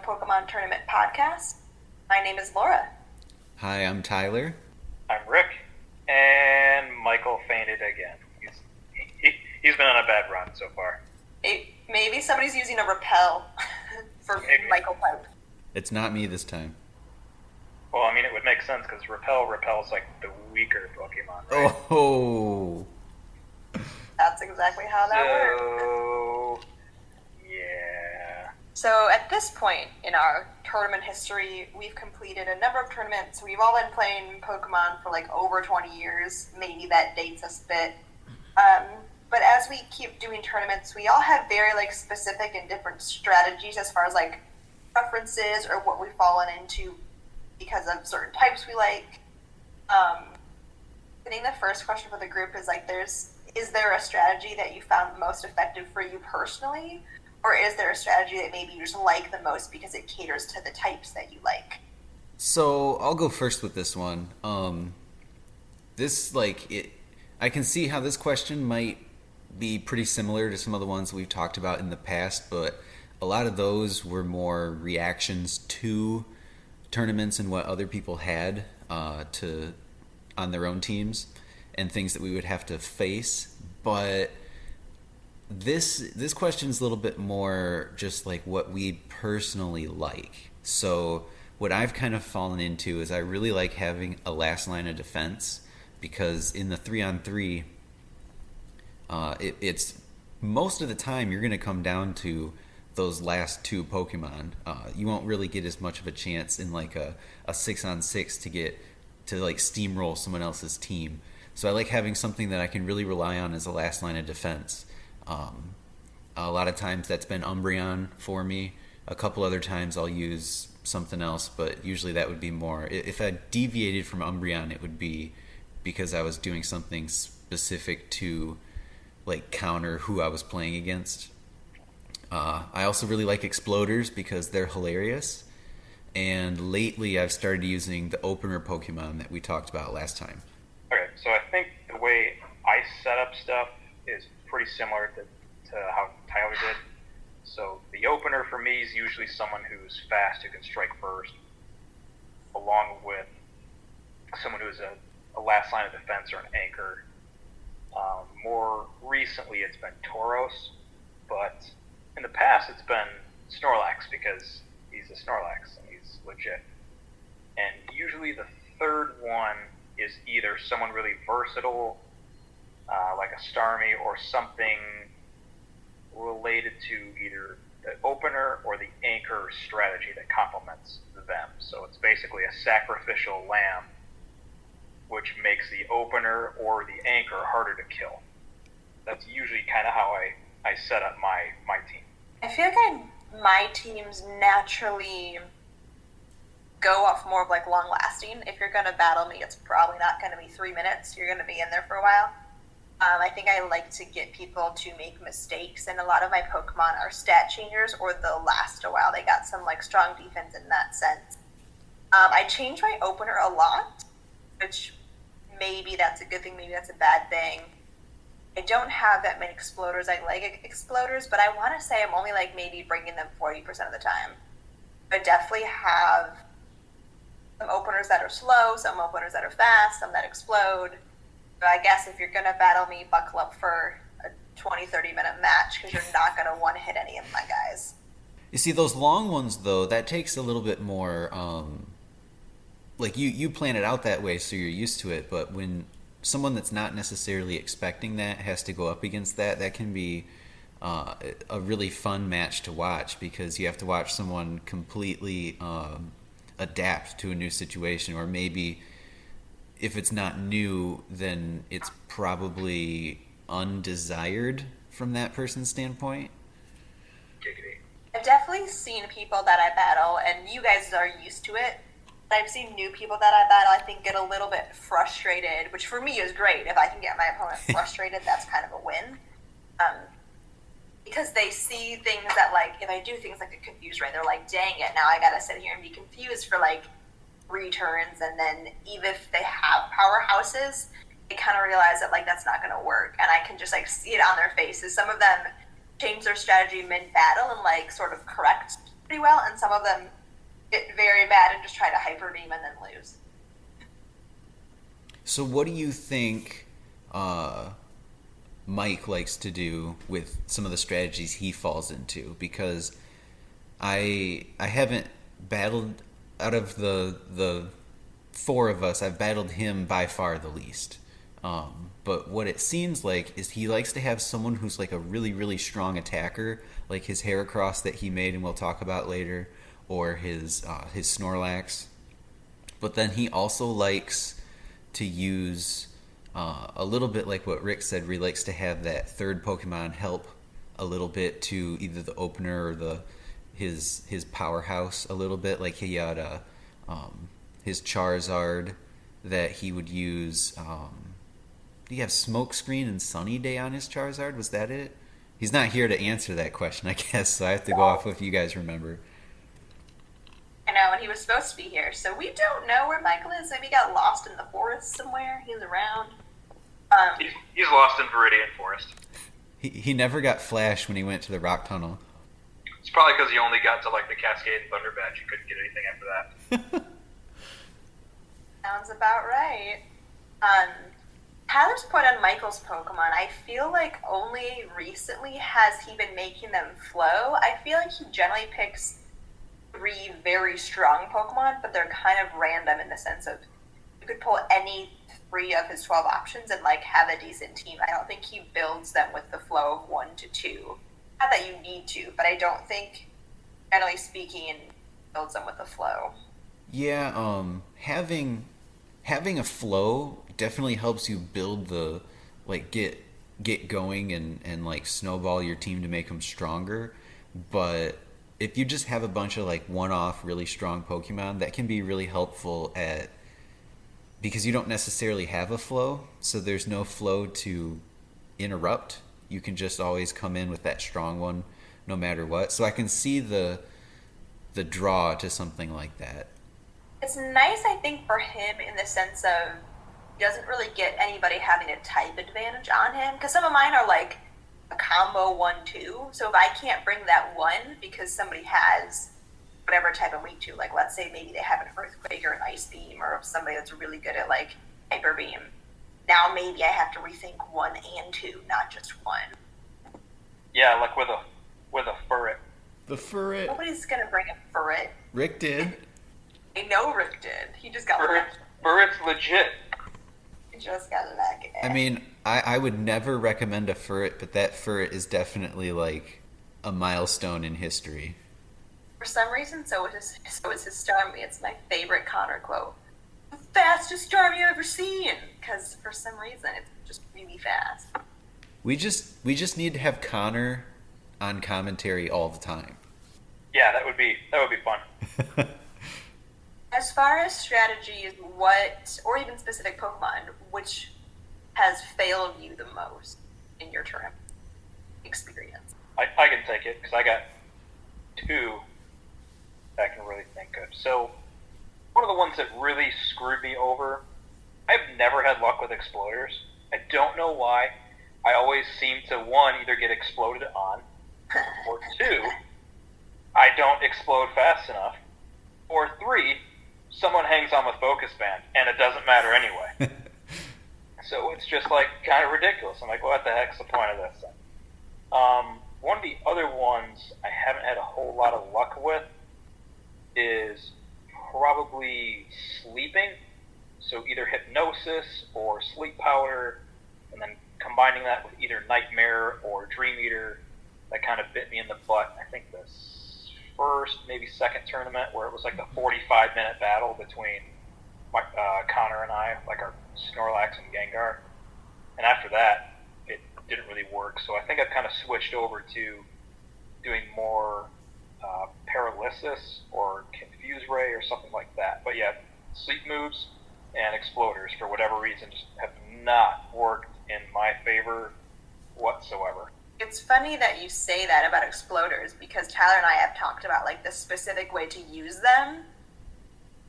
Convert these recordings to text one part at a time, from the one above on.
Pro Pokemon Tournament podcast. My name is Laura. Hi, I'm Tyler. I'm Rick, and Michael fainted again. He's been on a bad run so far. Maybe somebody's using a repel for Maybe. Michael Pipe. It's not me this time. Well, I mean, it would make sense because repels like the weaker Pokemon, right? Oh, That's exactly how that works. So, yeah. So at this point in our tournament history, we've completed a number of tournaments. We've all been playing Pokemon for like over 20 years. Maybe that dates us a bit. But as we keep doing tournaments, we all have very like specific and different strategies as far as like preferences or what we've fallen into because of certain types we like. I think the first question for the group is like, is there a strategy that you found most effective for you personally? Or is there a strategy that maybe you just like the most because it caters to the types that you like? so I'll go first with this one. I can see how this question might be pretty similar to some of the ones we've talked about in the past, but a lot of those were more reactions to tournaments and what other people had on their own teams and things that we would have to face. But this question is a little bit more just like what we personally like. So what I've kind of fallen into is I really like having a last line of defense because in the 3-on-3, it's most of the time you're going to come down to those last two Pokemon. You won't really get as much of a chance in like a 6-on-6 to like steamroll someone else's team. So I like having something that I can really rely on as a last line of defense. A lot of times that's been Umbreon for me. A couple other times I'll use something else, but usually that would be more. If I deviated from Umbreon, it would be because I was doing something specific to like counter who I was playing against. I also really like Exploders because they're hilarious. And lately I've started using the opener Pokemon that we talked about last time. Okay, so I think the way I set up stuff is pretty similar to how Tyler did. So the opener for me is usually someone who's fast, who can strike first, along with someone who's a last line of defense or an anchor. More recently, it's been Tauros, but in the past, it's been Snorlax because he's a Snorlax and he's legit. And usually, the third one is either someone really versatile, like a Starmie, or something related to either the opener or the anchor strategy that complements them. So it's basically a sacrificial lamb, which makes the opener or the anchor harder to kill. That's usually kind of how I set up my team. I feel like my teams naturally go off more of like long lasting. If you're going to battle me, it's probably not going to be 3 minutes. You're going to be in there for a while. I think I like to get people to make mistakes, and a lot of my Pokemon are stat changers or they'll last a while. They got some like strong defense in that sense. I change my opener a lot, which maybe that's a good thing, maybe that's a bad thing. I don't have that many Exploders. I like Exploders, but I want to say I'm only like maybe bringing them 40% of the time. I definitely have some openers that are slow, some openers that are fast, some that explode. But I guess if you're going to battle me, buckle up for a 20-30 minute match because you're not going to one-hit any of my guys. You see, those long ones, though, that takes a little bit more... like you plan it out that way so you're used to it, but when someone that's not necessarily expecting that has to go up against that can be a really fun match to watch because you have to watch someone completely adapt to a new situation, or maybe if it's not new, then it's probably undesired from that person's standpoint. I've definitely seen people that I battle, and you guys are used to it. I've seen new people that I battle, I think, get a little bit frustrated, which for me is great. If I can get my opponent frustrated, that's kind of a win. Because they see things that, like, if I do things like a confuse ray, they're like, dang it, now I gotta sit here and be confused for, like, 3 turns, and then even if they have powerhouses, they kind of realize that, like, that's not gonna work, and I can just, like, see it on their faces. Some of them change their strategy mid-battle and, like, sort of correct pretty well, and some of them get very mad and just try to hyper beam and then lose. So what do you think Mike likes to do with some of the strategies he falls into? Because I haven't battled out of the four of us. I've battled him by far the least. But what it seems like is he likes to have someone who's like a really, really strong attacker, like his Heracross that he made and we'll talk about later, or his Snorlax. But then he also likes to use a little bit like what Rick said, where he likes to have that third Pokemon help a little bit to either the opener or his powerhouse a little bit. Like he had his Charizard that he would use. Do you have Smokescreen and Sunny Day on his Charizard? Was that it? He's not here to answer that question, I guess, so I have to go off if you guys remember. I know, and he was supposed to be here, so we don't know where Michael is. Maybe he got lost in the forest somewhere. He's around. He's lost in Viridian Forest. He never got Flash when he went to the Rock Tunnel. It's probably because he only got to like the Cascade and Thunder Badge. You couldn't get anything after that. Sounds about right. Tyler's point on Michael's Pokemon, I feel like only recently has he been making them flow. I feel like he generally picks 3 very strong Pokemon, but they're kind of random in the sense of you could pull any 3 of his 12 options and like have a decent team. I don't think he builds them with the flow of 1 to 2. Not that you need to, but I don't think, generally speaking, builds them with the flow. Yeah, having a flow definitely helps you build the like get going and like snowball your team to make them stronger. But if you just have a bunch of like one-off really strong Pokemon, that can be really helpful because you don't necessarily have a flow, so there's no flow to interrupt. You can just always come in with that strong one no matter what. So I can see the draw to something like that. It's nice, I think, for him in the sense of he doesn't really get anybody having a type advantage on him. Because some of mine are like a combo 1-2. So if I can't bring that 1 because somebody has whatever type I'm weak to, like let's say maybe they have an Earthquake or an Ice Beam or somebody that's really good at like Hyper Beam. Now maybe I have to rethink 1 and 2, not just 1. Yeah, like with a Furret. The Furret. Nobody's gonna bring a Furret. Rick did. I know Rick did. He just got lucky. Furret's legit. He just got lucky. I mean, I would never recommend a Furret, but that Furret is definitely like a milestone in history. For some reason, so is his Starmie. It's my favorite Connor quote. The fastest Starmie I've ever seen! Because for some reason, it's just really fast. We just need to have Connor on commentary all the time. Yeah, that would be fun. As far as strategies, or even specific Pokemon, which has failed you the most in your tournament experience? I can take it, because I got 2 that I can really think of. So, one of the ones that really screwed me over, I've never had luck with Exploders. I don't know why. I always seem to, 1, either get exploded on, or 2, I don't explode fast enough, or 3, someone hangs on with Focus Band, and it doesn't matter anyway. So it's just like kind of ridiculous. I'm like, what the heck's the point of this thing? One of the other ones I haven't had a whole lot of luck with is probably sleeping. So either Hypnosis or Sleep Powder, and then combining that with either Nightmare or Dream Eater, that kind of bit me in the butt. I think this first, maybe second tournament where it was like the 45-minute battle between Connor and I, like our Snorlax and Gengar. And after that, it didn't really work. So I think I've kind of switched over to doing more Paralysis or Confuse Ray or something like that. But yeah, Sleep Moves and Exploders, for whatever reason, just have not worked in my favor whatsoever. It's funny that you say that about Exploders, because Tyler and I have talked about like the specific way to use them.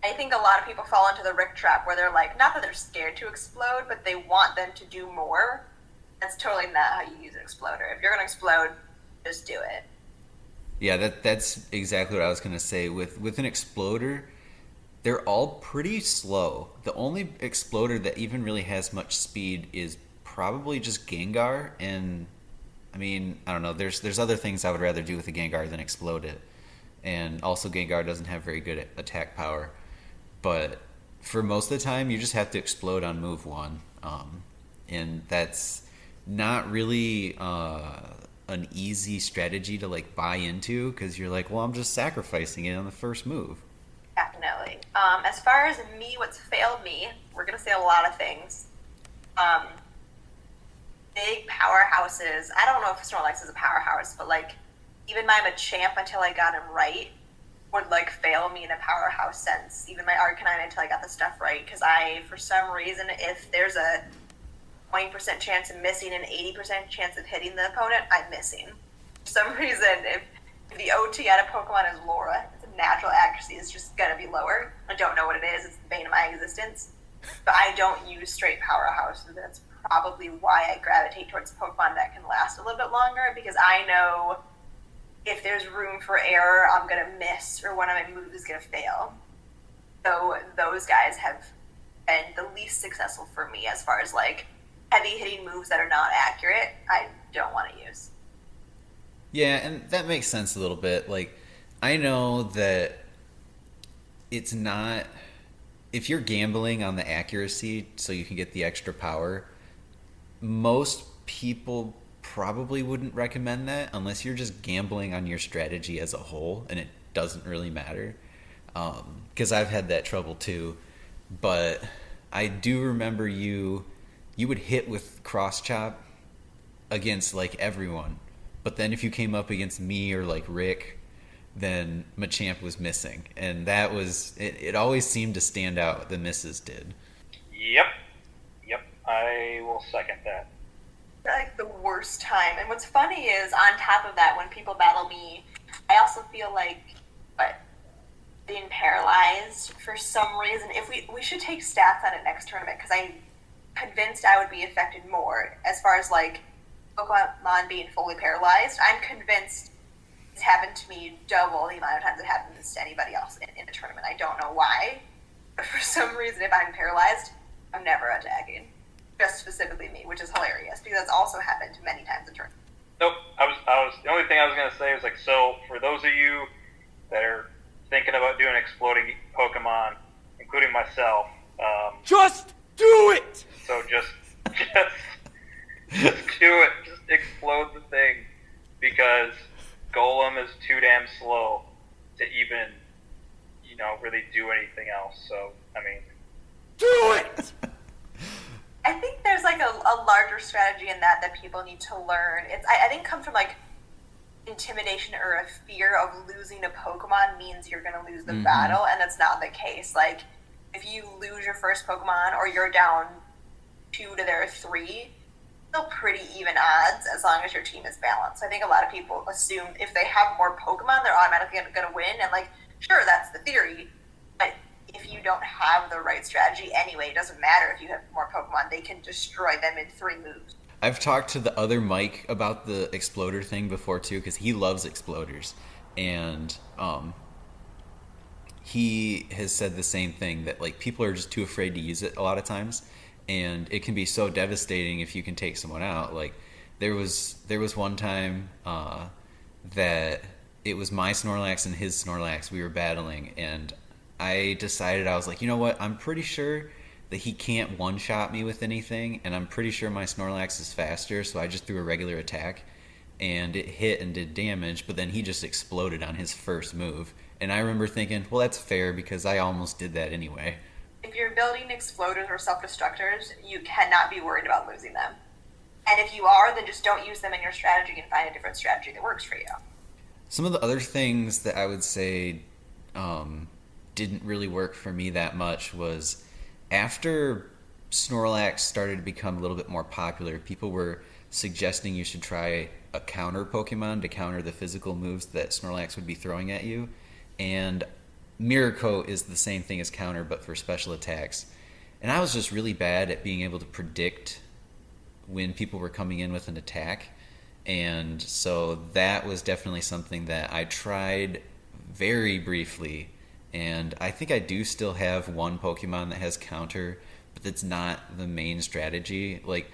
I think a lot of people fall into the Rick trap where they're like, not that they're scared to explode, but they want them to do more. That's totally not how you use an Exploder. If you're going to explode, just do it. Yeah, that's exactly what I was gonna say. With an exploder, they're all pretty slow. The only exploder that even really has much speed is probably just Gengar, and I mean, I don't know. There's other things I would rather do with a Gengar than explode it, and also Gengar doesn't have very good attack power. But for most of the time, you just have to explode on move one, and that's not really an easy strategy to like buy into because you're like, well, I'm just sacrificing it on the first move. Definitely. As far as me, what's failed me, we're gonna say a lot of things. Um, Big powerhouses. I don't know if Snorlax is a powerhouse, but like even my Machamp until I got him right would like fail me in a powerhouse sense. Even my Arcanine until I got the stuff right, because I, for some reason, if there's a 20% chance of missing and 80% chance of hitting the opponent, I'm missing. For some reason, if the OT on a Pokemon is Laura, its natural accuracy is just gonna be lower. I don't know what it is. It's the bane of my existence. But I don't use straight powerhouses. That's probably why I gravitate towards Pokemon that can last a little bit longer, because I know if there's room for error, I'm gonna miss, or one of my moves is gonna fail. So those guys have been the least successful for me as far as like heavy hitting moves that are not accurate. I don't want to use. Yeah, and that makes sense a little bit. Like, I know that it's not. If you're gambling on the accuracy so you can get the extra power, most people probably wouldn't recommend that unless you're just gambling on your strategy as a whole and it doesn't really matter. Because I've had that trouble too. But I do remember you would hit with cross chop against like everyone. But then if you came up against me or like Rick, then Machamp was missing. And that was it always seemed to stand out, the misses did. Yep. Yep. I will second that. Like the worst time. And what's funny is, on top of that, when people battle me, I also feel like, but being paralyzed for some reason. If we should take stats on it next tournament, because I'm convinced I would be affected more as far as like Pokemon being fully paralyzed. I'm convinced it's happened to me double the amount of times it happens to anybody else in a tournament. I don't know why, but for some reason, if I'm paralyzed, I'm never attacking. Just specifically me, which is hilarious because that's also happened many times in tournaments. Nope. I was. The only thing I was gonna say was like, so for those of you that are thinking about doing exploding Pokemon, including myself, Just do it! so just do it. Just explode the thing because Golem is too damn slow to even, really do anything else. So I mean, Do it! I think there's like a larger strategy in that people need to learn. I think comes from like intimidation or a fear of losing a Pokemon means you're going to lose the battle, and that's not the case. Like if you lose your first Pokemon or you're down 2 to their 3, still pretty even odds as long as your team is balanced. I think a lot of people assume if they have more Pokemon, they're automatically going to win, and like sure, that's the theory, but if you don't have the right strategy anyway, it doesn't matter if you have more Pokemon. They can destroy them in 3 moves. I've talked to the other Mike about the exploder thing before too, because he loves exploders, and he has said the same thing, that like people are just too afraid to use it a lot of times, and it can be so devastating if you can take someone out. Like there was one time that it was my Snorlax and his Snorlax we were battling, and I decided, I was like, you know what, I'm pretty sure that he can't one-shot me with anything, and I'm pretty sure my Snorlax is faster, so I just threw a regular attack, and it hit and did damage, but then he just exploded on his first move. And I remember thinking, well, that's fair, because I almost did that anyway. If you're building exploders or self-destructors, you cannot be worried about losing them. And if you are, then just don't use them in your strategy and find a different strategy that works for you. Some of the other things that I would say didn't really work for me that much was after Snorlax started to become a little bit more popular, people were suggesting you should try a counter Pokemon to counter the physical moves that Snorlax would be throwing at you. And Miracle is the same thing as counter, but for special attacks. And I was just really bad at being able to predict when people were coming in with an attack. And so that was definitely something that I tried very briefly. And I think I do still have one Pokemon that has counter, but that's not the main strategy. Like,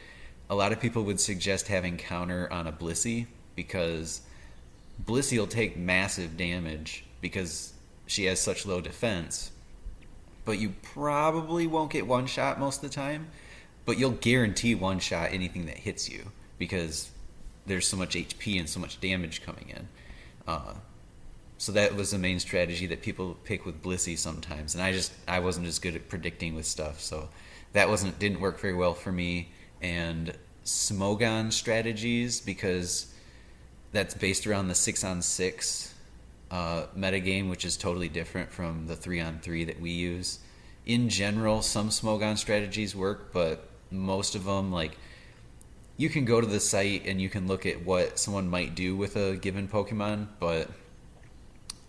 a lot of people would suggest having counter on a Blissey, because Blissey will take massive damage because she has such low defense. But you probably won't get one shot most of the time, but you'll guarantee one shot anything that hits you because there's so much HP and so much damage coming in. So that was the main strategy that people pick with Blissey sometimes, and I wasn't as good at predicting with stuff, so that didn't work very well for me. And Smogon Strategies, because that's based around the 6-on-6 metagame, which is totally different from the 3-on-3 that we use. In general, some Smogon Strategies work, but most of them, like, you can go to the site and you can look at what someone might do with a given Pokemon, but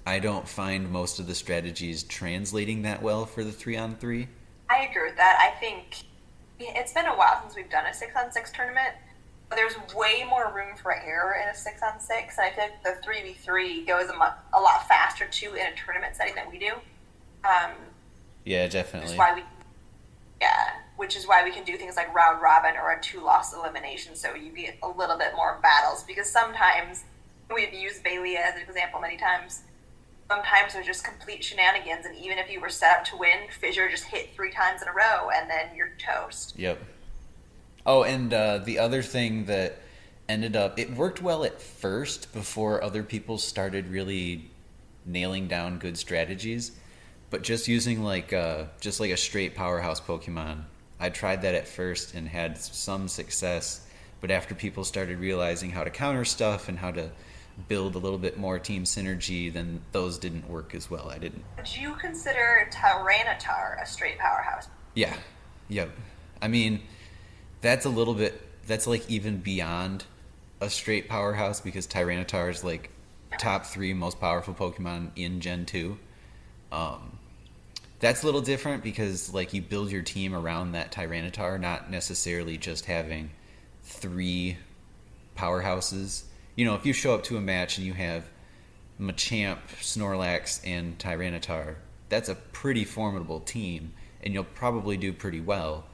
I don't find most of the strategies translating that well for the 3-on-3. I agree with that. I think it's been a while since we've done a 6-on-6 tournament, but there's way more room for error in a 6-on-6, and I think the 3v3 goes a lot faster too in a tournament setting than we do. Yeah, definitely. Which is why we can do things like round robin or a 2-loss elimination, so you get a little bit more battles, because sometimes, we've used Bailey as an example many times, sometimes there's just complete shenanigans, and even if you were set up to win, Fissure just hit 3 times in a row, and then you're toast. Yep. Oh, and the other thing that ended up, it worked well at first before other people started really nailing down good strategies, but just using like a straight powerhouse Pokemon, I tried that at first and had some success, but after people started realizing how to counter stuff and how to build a little bit more team synergy, then those didn't work as well. I didn't. Would you consider Tyranitar a straight powerhouse? Yeah. Yep. I mean, that's like even beyond a straight powerhouse, because Tyranitar is like top 3 most powerful Pokemon in Gen 2. That's a little different because like you build your team around that Tyranitar, not necessarily just having 3 powerhouses. You know, if you show up to a match and you have Machamp, Snorlax, and Tyranitar, that's a pretty formidable team, and you'll probably do pretty well.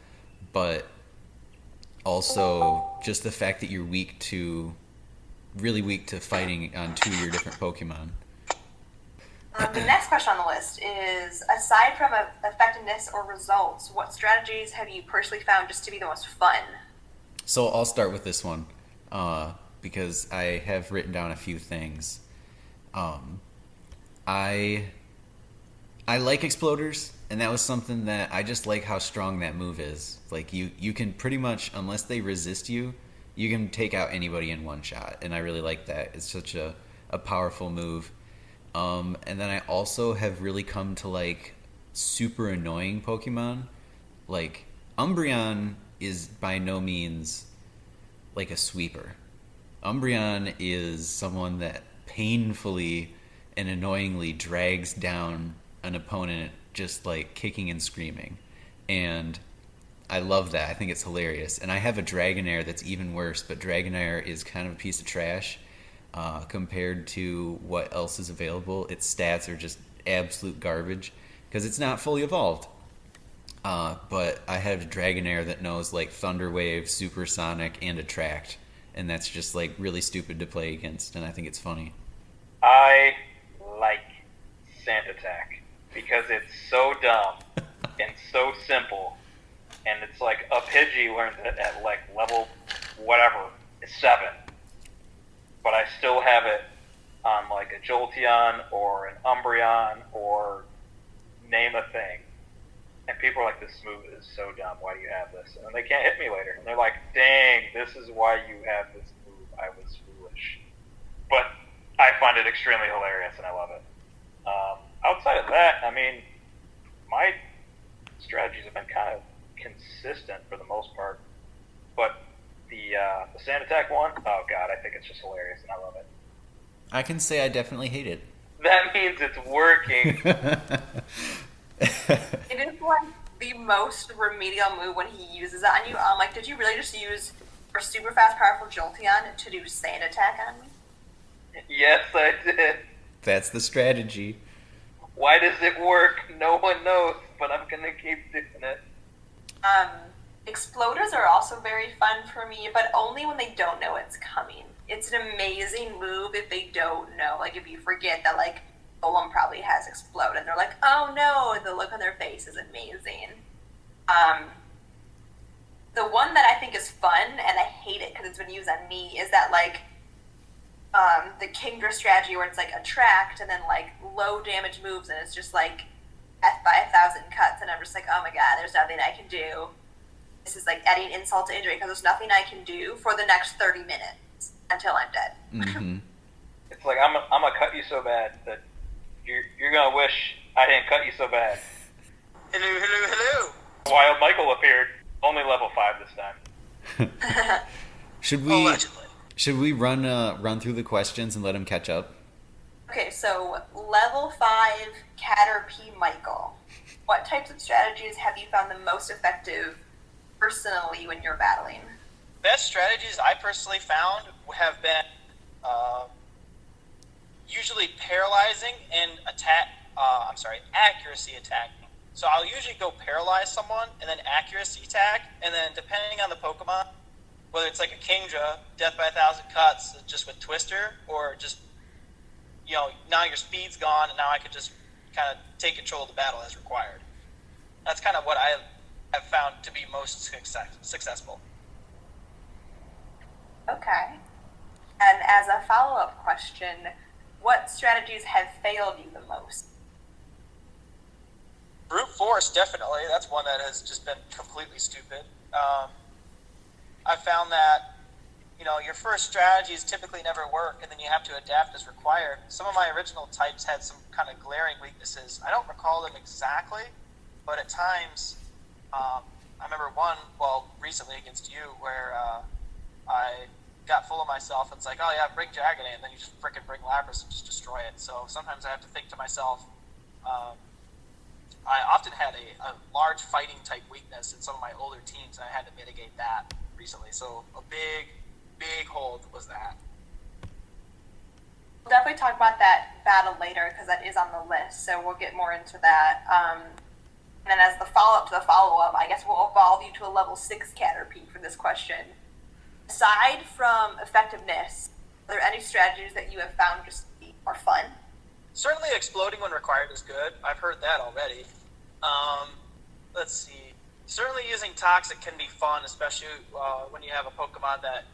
But also, just the fact that you're really weak to fighting on 2 of your different Pokemon. The next question on the list is, aside from effectiveness or results, what strategies have you personally found just to be the most fun? So I'll start with this one, because I have written down a few things. I like Exploders, and that was something that I just like how strong that move is. Like you can pretty much, unless they resist you, you can take out anybody in one shot, and I really like that. It's such a powerful move. And then I also have really come to like super annoying Pokemon. Like Umbreon is by no means like a sweeper. Umbreon is someone that painfully and annoyingly drags down an opponent just like kicking and screaming. And I love that. I think it's hilarious. And I have a Dragonair that's even worse, but Dragonair is kind of a piece of trash compared to what else is available. Its stats are just absolute garbage because it's not fully evolved. But I have a Dragonair that knows like Thunder Wave, Supersonic, and Attract, and that's just like really stupid to play against, and I think it's funny. I like Sand Attack because it's so dumb and so simple, and it's like a Pidgey learns it at like level whatever, 7, but I still have it on like a Jolteon or an Umbreon or name a thing. And people are like, this move is so dumb, why do you have this? And then they can't hit me later. And they're like, dang, this is why you have this move. I was foolish. But I find it extremely hilarious, and I love it. Outside of that, I mean, my strategies have been kind of consistent for the most part. But the Sand Attack one, oh god, I think it's just hilarious, and I love it. I can say I definitely hate it. That means it's working. It is like the most remedial move when he uses it on you. I'm like, did you really just use for super fast, powerful Jolteon to do sand attack on me? Yes, I did. That's the strategy. Why does it work? No one knows, but I'm gonna keep doing it. Exploders are also very fun for me, but only when they don't know it's coming. It's an amazing move if they don't know. Like, if you forget that, like, Golem probably has Explode, and they're like, oh no, the look on their face is amazing. The one that I think is fun, and I hate it because it's been used on me, is that, like, the Kingdra strategy where it's, like, attract, and then, like, low damage moves, and it's just, like, death by 1,000 cuts, and I'm just like, oh my god, there's nothing I can do. This is like adding insult to injury because there's nothing I can do for the next 30 minutes until I'm dead. Mm-hmm. It's like I'm gonna cut you so bad that you're gonna wish I didn't cut you so bad. Hello. Wild Michael appeared, only level 5 this time. Should we run through the questions and let him catch up? Okay, so level 5 Caterpie Michael. What types of strategies have you found the most effective personally when you're battling? Best strategies I personally found have been usually paralyzing and accuracy attacking. So I'll usually go paralyze someone and then accuracy attack, and then depending on the Pokemon, whether it's like a Kingdra, death by 1,000 cuts just with Twister, or just, now your speed's gone and now I could just kind of take control of the battle as required. That's kind of what I have found to be most successful. Okay. And as a follow-up question, what strategies have failed you the most? Brute force, definitely. That's one that has just been completely stupid. I found that, your first strategies typically never work, and then you have to adapt as required. Some of my original types had some kind of glaring weaknesses. I don't recall them exactly, but at times, I remember one, recently against you, where I got full of myself, and it's like, oh yeah, bring Dragonite, and then you just frickin' bring Lapras and just destroy it. So sometimes I have to think to myself, I often had a large fighting type weakness in some of my older teams, and I had to mitigate that recently. So a big hold was that. We'll definitely talk about that battle later because that is on the list, so we'll get more into that. And then as the follow-up to the follow-up, I guess we'll evolve you to a level 6 Caterpie for this question. Aside from effectiveness, are there any strategies that you have found just to be more fun? Certainly exploding when required is good. I've heard that already. Let's see. Certainly using Toxic can be fun, especially when you have a Pokemon that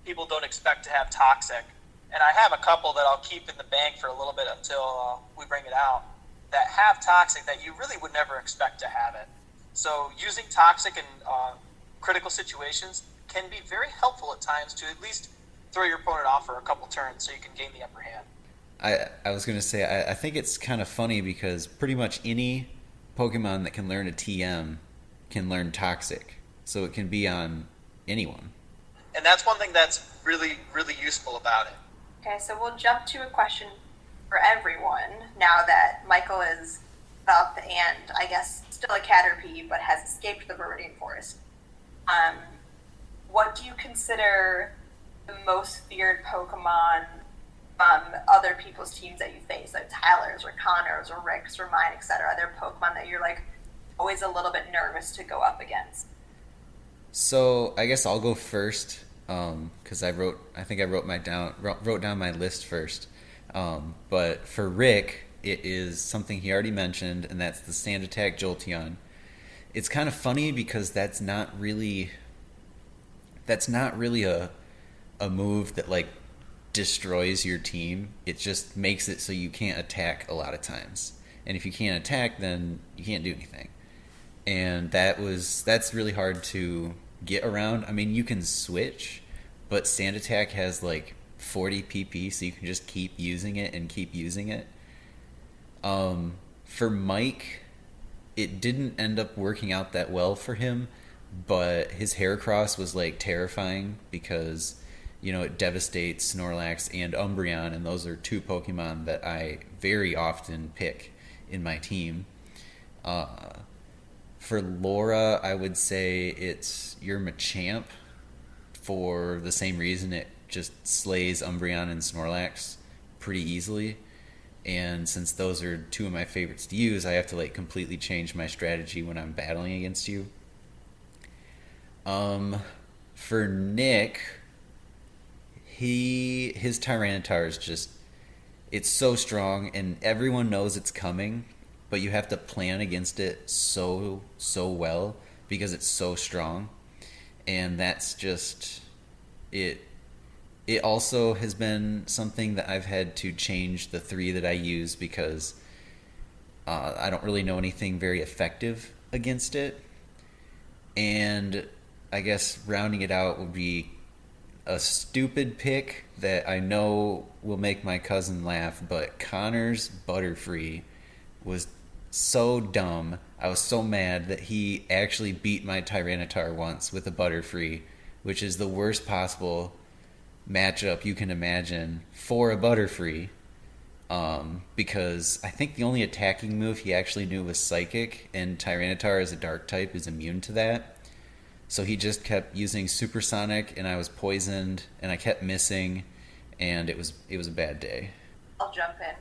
people don't expect to have Toxic. And I have a couple that I'll keep in the bank for a little bit until we bring it out, that have Toxic that you really would never expect to have it. So using Toxic in critical situations can be very helpful at times to at least throw your opponent off for a couple turns so you can gain the upper hand. I was going to say, I think it's kind of funny because pretty much any Pokemon that can learn a TM can learn Toxic. So it can be on anyone. And that's one thing that's really, really useful about it. Okay, so we'll jump to a question for everyone now that Michael is up and I guess still a Caterpie but has escaped the Viridian Forest. What do you consider the most feared Pokemon from other people's teams that you face, like Tyler's or Connor's or Rick's or mine, etc.? Are there Pokemon that you're like always a little bit nervous to go up against? So I guess I'll go first because I wrote down my list first. But for Rick, it is something he already mentioned, and that's the Sand Attack Jolteon. It's kind of funny because that's not really a move that like destroys your team. It just makes it so you can't attack a lot of times. And if you can't attack, then you can't do anything. And that's really hard to get around. I mean, you can switch, but Sand Attack has like 40 PP, so you can just keep using it and keep using it. For Mike, it didn't end up working out that well for him, but his Heracross was like terrifying because it devastates Snorlax and Umbreon, and those are two Pokemon that I very often pick in my team. For Laura, I would say it's your Machamp for the same reason. It just slays Umbreon and Snorlax pretty easily. And since those are two of my favorites to use, I have to like completely change my strategy when I'm battling against you. For Nick, his Tyranitar is just, it's so strong and everyone knows it's coming, but you have to plan against it so well because it's so strong. And that's just it. It also has been something that I've had to change the 3 that I use because I don't really know anything very effective against it. And I guess rounding it out would be a stupid pick that I know will make my cousin laugh, but Connor's Butterfree was so dumb. I was so mad that he actually beat my Tyranitar once with a Butterfree, which is the worst possible matchup you can imagine for a Butterfree. Because I think the only attacking move he actually knew was Psychic, and Tyranitar as a Dark type is immune to that. So he just kept using Supersonic, and I was poisoned, and I kept missing, and it was a bad day. I'll jump in.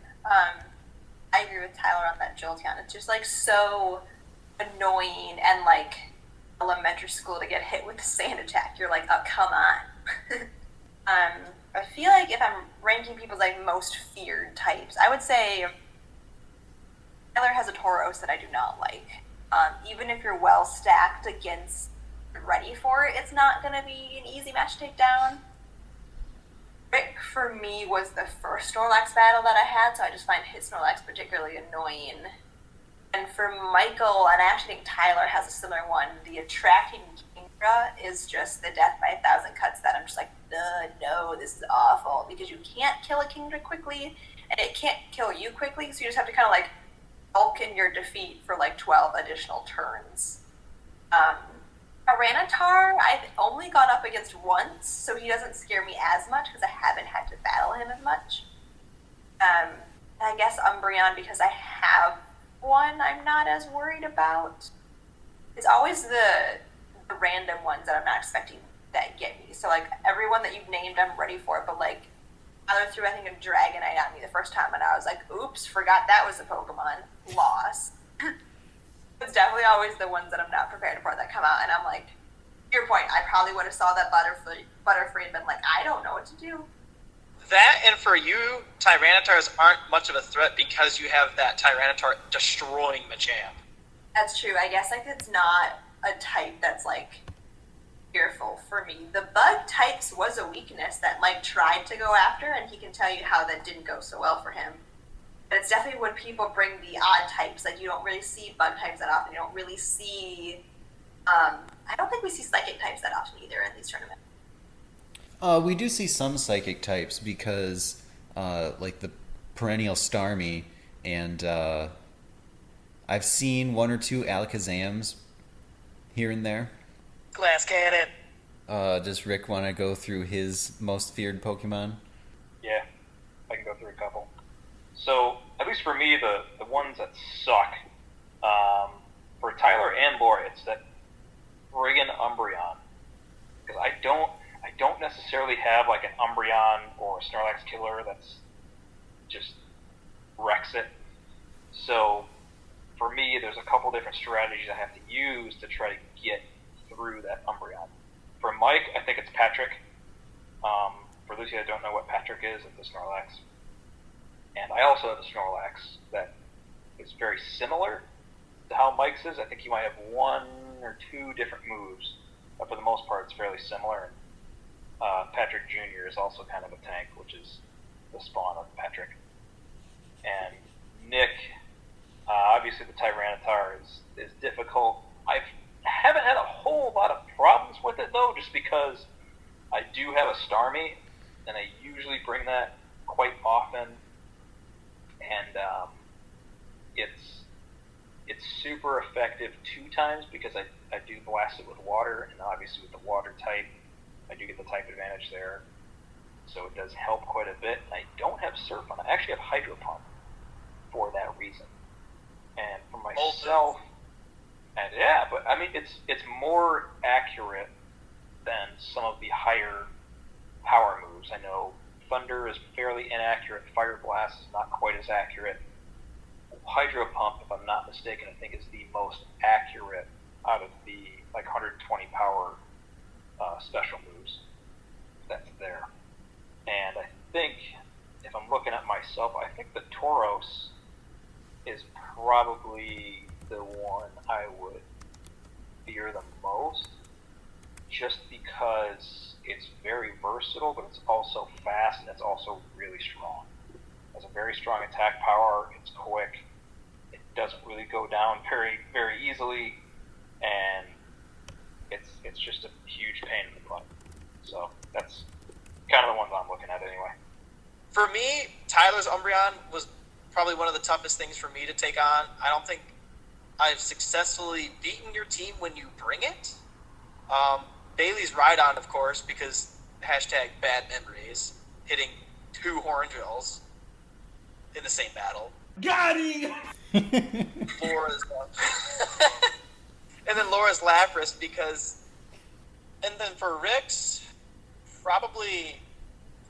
I agree with Tyler on that Jolteon. It's just like so annoying and like elementary school to get hit with the sand attack. You're like, oh, come on. I feel like if I'm ranking people's like most feared types, I would say Tyler has a Tauros that I do not like. Even if you're well stacked against ready for it, it's not going to be an easy match to take down. Rick, for me, was the first Snorlax battle that I had, so I just find his Snorlax particularly annoying. And for Michael, and I actually think Tyler has a similar one, the attracting Kingdra is just the death by 1,000 cuts that I'm just like, no, this is awful, because you can't kill a Kingdra quickly, and it can't kill you quickly, so you just have to kind of like bulk in your defeat for like 12 additional turns. Tyranitar, I've only gone up against once, so he doesn't scare me as much because I haven't had to battle him as much. I guess Umbreon, because I have one I'm not as worried about. It's always the random ones that I'm not expecting that get me. So like everyone that you've named I'm ready for, but like Tyler threw I think a Dragonite at me the first time and I was like, oops, forgot that was a Pokemon. Loss. It's definitely always the ones that I'm not prepared for that come out, and I'm like, to your point, I probably would have saw that Butterfree and been like, I don't know what to do. That, and for you, Tyranitars aren't much of a threat because you have that Tyranitar destroying Machamp. That's true. I guess like it's not a type that's like fearful for me. The bug types was a weakness that Mike tried to go after, and he can tell you how that didn't go so well for him. But it's definitely when people bring the odd types, like you don't really see bug types that often. You don't really see, I don't think we see psychic types that often either in these tournaments. We do see some psychic types because, like the perennial Starmie, and I've seen 1 or 2 Alakazams here and there. Glass Cannon. Does Rick want to go through his most feared Pokemon? Yeah, I can go through a couple. So, at least for me, the ones that suck, for Tyler and Laura, it's that friggin' Umbreon. Because I don't necessarily have like an Umbreon or a Snorlax killer that's just wrecks it. So, for me, there's a couple different strategies I have to use to try to get through that Umbreon. For Mike, I think it's Patrick. For those of you that don't know what Patrick is, it's the Snorlax. And I also have a Snorlax that is very similar to how Mike's is. I think he might have 1 or 2 different moves, but for the most part, it's fairly similar. Patrick Jr. is also kind of a tank, which is the spawn of Patrick. And Nick, obviously the Tyranitar is difficult. I haven't had a whole lot of problems with it, though, just because I do have a Starmie, and I usually bring that quite often. And it's super effective 2 times because I do blast it with water, and obviously with the water type, I do get the type advantage there. So it does help quite a bit. And I don't have Surf on. I actually have Hydro Pump for that reason. And for myself, and yeah, but I mean it's more accurate than some of the higher power moves. I know Thunder is fairly inaccurate. Fire Blast is not quite as accurate. Hydro Pump, if I'm not mistaken, I think is the most accurate out of the 120 power special moves that's there. And I think, if I'm looking at myself, I think the Tauros is probably the one I would fear the most, just because it's very versatile, but it's also fast and it's also really strong. It has a very strong attack power. It's quick. It doesn't really go down very, very easily, and it's just a huge pain in the butt. So that's kind of the ones I'm looking at anyway. For me, Tyler's Umbreon was probably one of the toughest things for me to take on. I don't think I've successfully beaten your team when you bring it. Bailey's Rhydon, of course, because #bad memories, hitting 2 Horn Drills in the same battle. Got him! Laura's and then Laura's Lapras because, and then for Rick's, probably,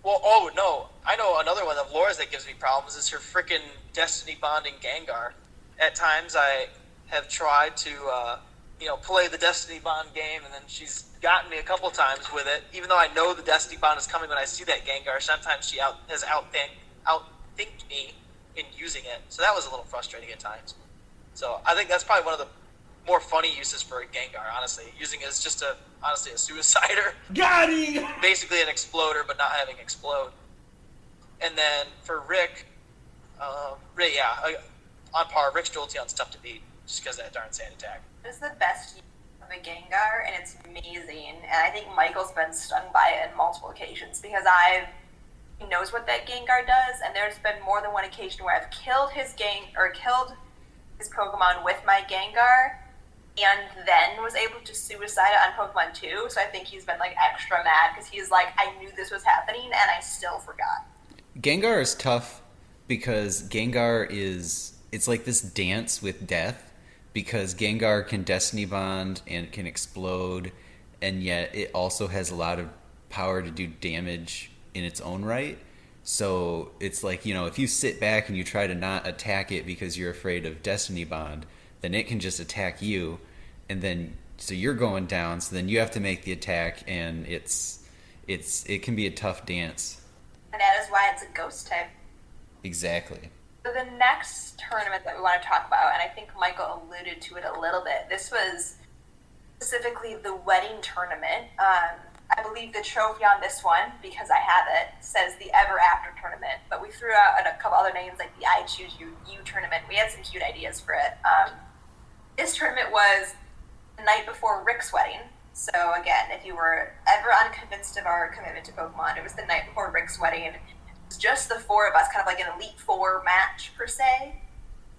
well, oh no, I know another one of Laura's that gives me problems is her freaking Destiny Bonding Gengar. At times I have tried to, play the Destiny Bond game, and then she's gotten me a couple times with it, even though I know the Destiny Bond is coming when I see that Gengar. Sometimes she has outthinked me in using it, so that was a little frustrating at times. So I think that's probably one of the more funny uses for a Gengar, honestly. Using it as just a suicider. Got him! Basically an exploder, but not having explode. And then for Rick, on par, Rick's Jolteon's tough to beat, just because of that darn sand attack. This is the best use of a Gengar, and it's amazing. And I think Michael's been stung by it on multiple occasions, because he knows what that Gengar does, and there's been more than one occasion where I've killed his Pokemon with my Gengar, and then was able to suicide it on Pokemon 2. So I think he's been extra mad because he's like, I knew this was happening and I still forgot. Gengar is tough because Gengar it's like this dance with death, because Gengar can Destiny Bond and can explode, and yet it also has a lot of power to do damage in its own right. So it's like, if you sit back and you try to not attack it because you're afraid of Destiny Bond, then it can just attack you, and then so you're going down, so then you have to make the attack, and it can be a tough dance. And that is why it's a ghost type. Exactly. So the next tournament that we want to talk about, and I think Michael alluded to it a little bit, this was specifically the wedding tournament. I believe the trophy on this one, because I have it, says the Ever After tournament, but we threw out a couple other names like the I Choose You tournament. We had some cute ideas for it. This tournament was the night before Rick's wedding. So again, if you were ever unconvinced of our commitment to Pokemon, it was the night before Rick's wedding. It was just the 4 of us, kind of like an elitefour match per se.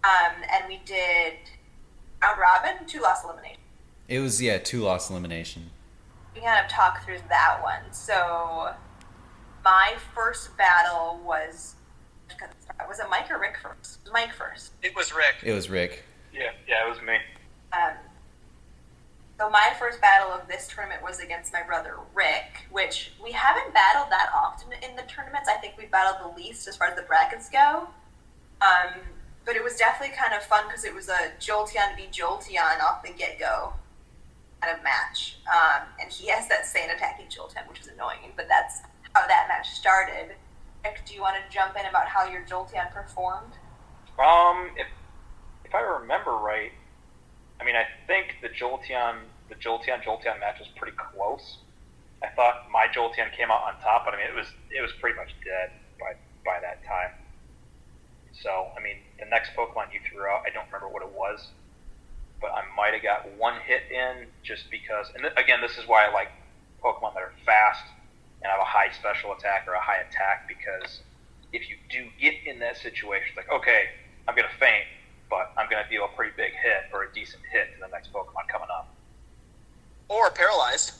And we did round robin, 2 loss elimination. It was 2 loss elimination. We kind of talk through that one. So my first battle was it Mike or Rick first? It was Mike first. It was Rick. It was Rick. Yeah, it was me. So my first battle of this tournament was against my brother Rick, which we haven't battled that often in the tournaments. I think we battled the least as far as the brackets go. But it was definitely kind of fun because it was a Jolteon v Jolteon off the get-go kind of match. And he has that sand attacking Jolteon, which is annoying, but that's how that match started. Rick, do you want to jump in about how your Jolteon performed? If I remember right, I think the Jolteon match was pretty close. I thought my Jolteon came out on top, but it was pretty much dead by that time. So the next Pokemon you threw out, I don't remember what it was, but I might have got one hit in just because. And again, this is why I like Pokemon that are fast and have a high special attack or a high attack, because if you do get in that situation, it's like, okay, I'm gonna faint, but I'm going to deal a pretty big hit or a decent hit to the next Pokemon coming up. Or paralyzed.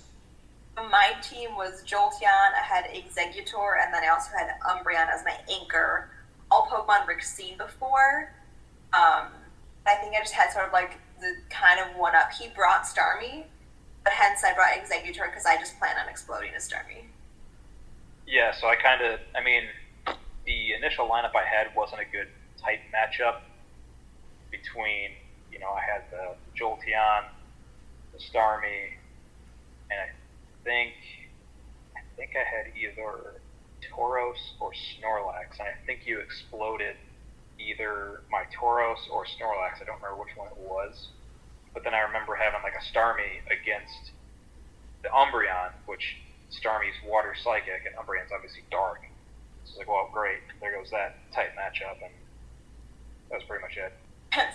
My team was Jolteon, I had Exeggutor, and then I also had Umbreon as my anchor. All Pokemon Rick's seen before. I think I just had sort of the kind of one-up. He brought Starmie, But hence I brought Executor because I just plan on exploding a Starmie. Yeah, so the initial lineup I had wasn't a good tight matchup between, I had the Jolteon, the Starmie, and I think I had either Tauros or Snorlax, and I think you exploded either my Tauros or Snorlax. I don't remember which one it was. But then I remember having like a Starmie against the Umbreon, which Starmie's water psychic and Umbreon's obviously dark. So it's like, well, great, there goes that tight matchup, and that was pretty much it.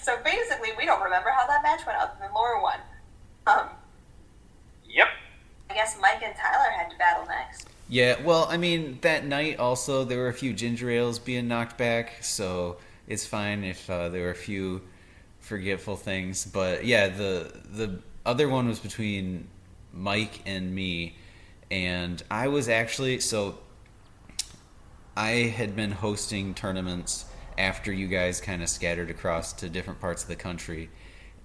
So basically, we don't remember how that match went other than Laura won. Yep. I guess Mike and Tyler had to battle next. Yeah, well, that night also there were a few ginger ales being knocked back, so it's fine if there were a few forgetful things. But yeah, the other one was between Mike and me, and I was actually I had been hosting tournaments after you guys kind of scattered across to different parts of the country,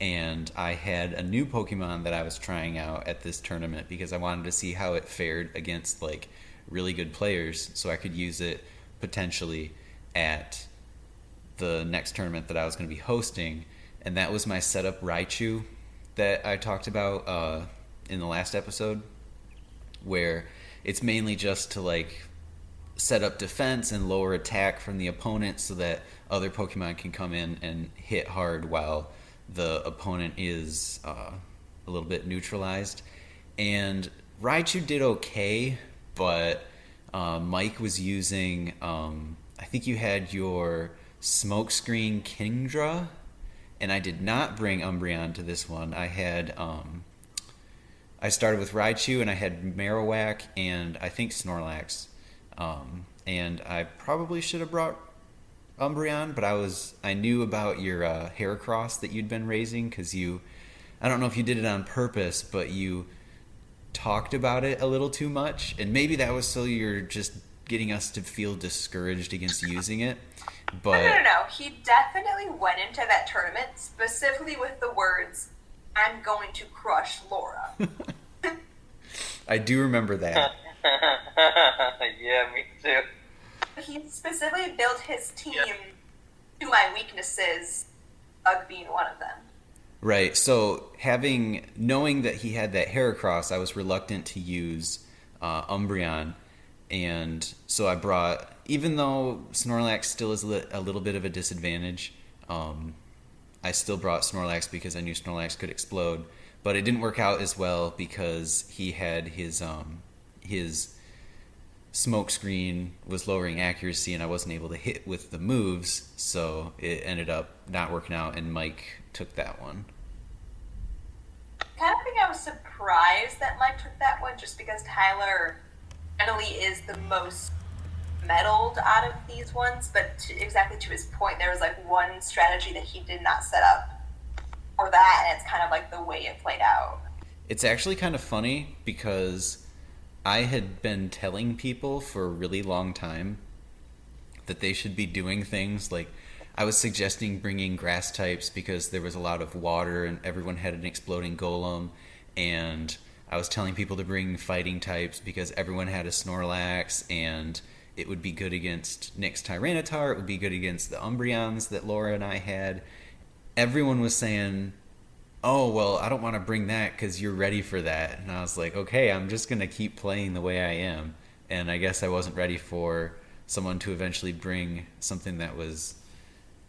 and I had a new Pokemon that I was trying out at this tournament because I wanted to see how it fared against like really good players, so I could use it potentially at the next tournament that I was going to be hosting. And that was my setup Raichu that I talked about in the last episode, where it's mainly just to like set up defense and lower attack from the opponent so that other Pokemon can come in and hit hard while the opponent is a little bit neutralized. And Raichu did okay, but Mike was using, I think you had your Smokescreen Kingdra, and I did not bring Umbreon to this one. I had, I started with Raichu, and I had Marowak and I think Snorlax. And I probably should have brought Umbreon, but I knew about your Heracross that you'd been raising, because I don't know if you did it on purpose, but you talked about it a little too much, and maybe that was so you're just getting us to feel discouraged against using it. But No. He definitely went into that tournament specifically with the words, "I'm going to crush Laura." I do remember that. Yeah, me too. He specifically built his team to my weaknesses, Bug being one of them. Right, so knowing that he had that Heracross, I was reluctant to use Umbreon, and so I brought, even though Snorlax still is a little bit of a disadvantage, I still brought Snorlax because I knew Snorlax could explode, but it didn't work out as well because he had his Smokescreen was lowering accuracy, and I wasn't able to hit with the moves, so it ended up not working out, and Mike took that one. Kind of think I was surprised that Mike took that one, just because Tyler generally is the most meddled out of these ones, but exactly to his point, there was like one strategy that he did not set up for that, and it's kind of like the way it played out. It's actually kind of funny because I had been telling people for a really long time that they should be doing things like, I was suggesting bringing grass types because there was a lot of water and everyone had an exploding golem, and I was telling people to bring fighting types because everyone had a Snorlax and it would be good against Nyx Tyranitar, it would be good against the Umbreons that Laura and I had. Everyone was saying, oh, well, I don't want to bring that because you're ready for that. And I was like, okay, I'm just going to keep playing the way I am. And I guess I wasn't ready for someone to eventually bring something that was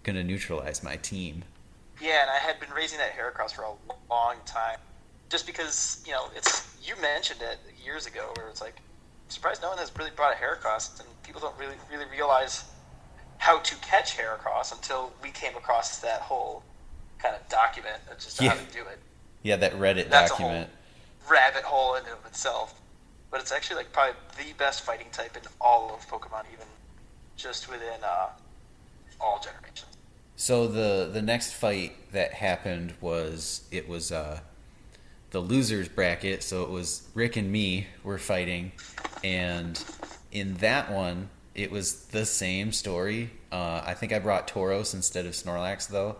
going to neutralize my team. Yeah, and I had been raising that Heracross for a long time. Just because, you mentioned it years ago where it's like, I'm surprised no one has really brought a Heracross, and people don't really realize how to catch Heracross until we came across that whole kind of document of just how to do it. Yeah, that Reddit That's document. A whole rabbit hole in and of itself. But it's actually like probably the best fighting type in all of Pokemon, even just within all generations. So the next fight that happened was the losers bracket. So it was Rick and me were fighting, and in that one it was the same story. I think I brought Tauros instead of Snorlax though,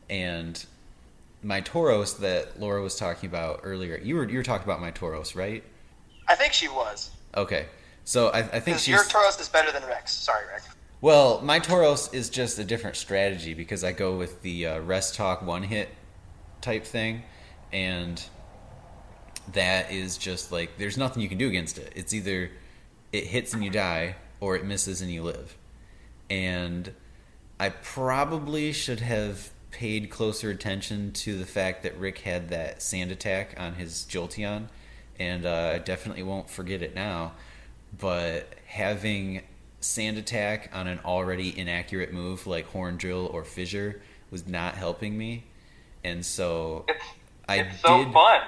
and my Tauros that Laura was talking about earlier, you were talking about my Tauros, right? I think she was. Okay. So I think Because she's... your Tauros is better than Rick's. Sorry, Rick. Well, my Tauros is just a different strategy because I go with the rest talk one hit type thing, and that is just like there's nothing you can do against it. It's either it hits and you die, or it misses and you live. And I probably should have paid closer attention to the fact that Rick had that sand attack on his Jolteon, and I definitely won't forget it now. But having sand attack on an already inaccurate move like Horn Drill or Fissure was not helping me, and so it's so fun.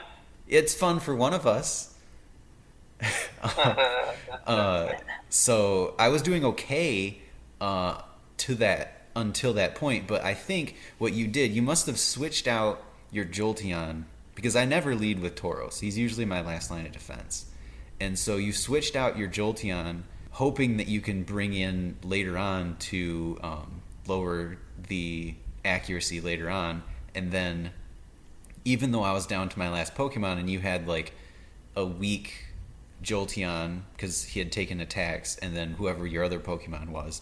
It's fun for one of us. So I was doing okay to that until that point, but I think what you did, you must have switched out your Jolteon, because I never lead with Tauros. He's usually my last line of defense. And so you switched out your Jolteon, hoping that you can bring in later on to lower the accuracy later on. And then, even though I was down to my last Pokemon and you had like a weak Jolteon because he had taken attacks, and then whoever your other Pokemon was,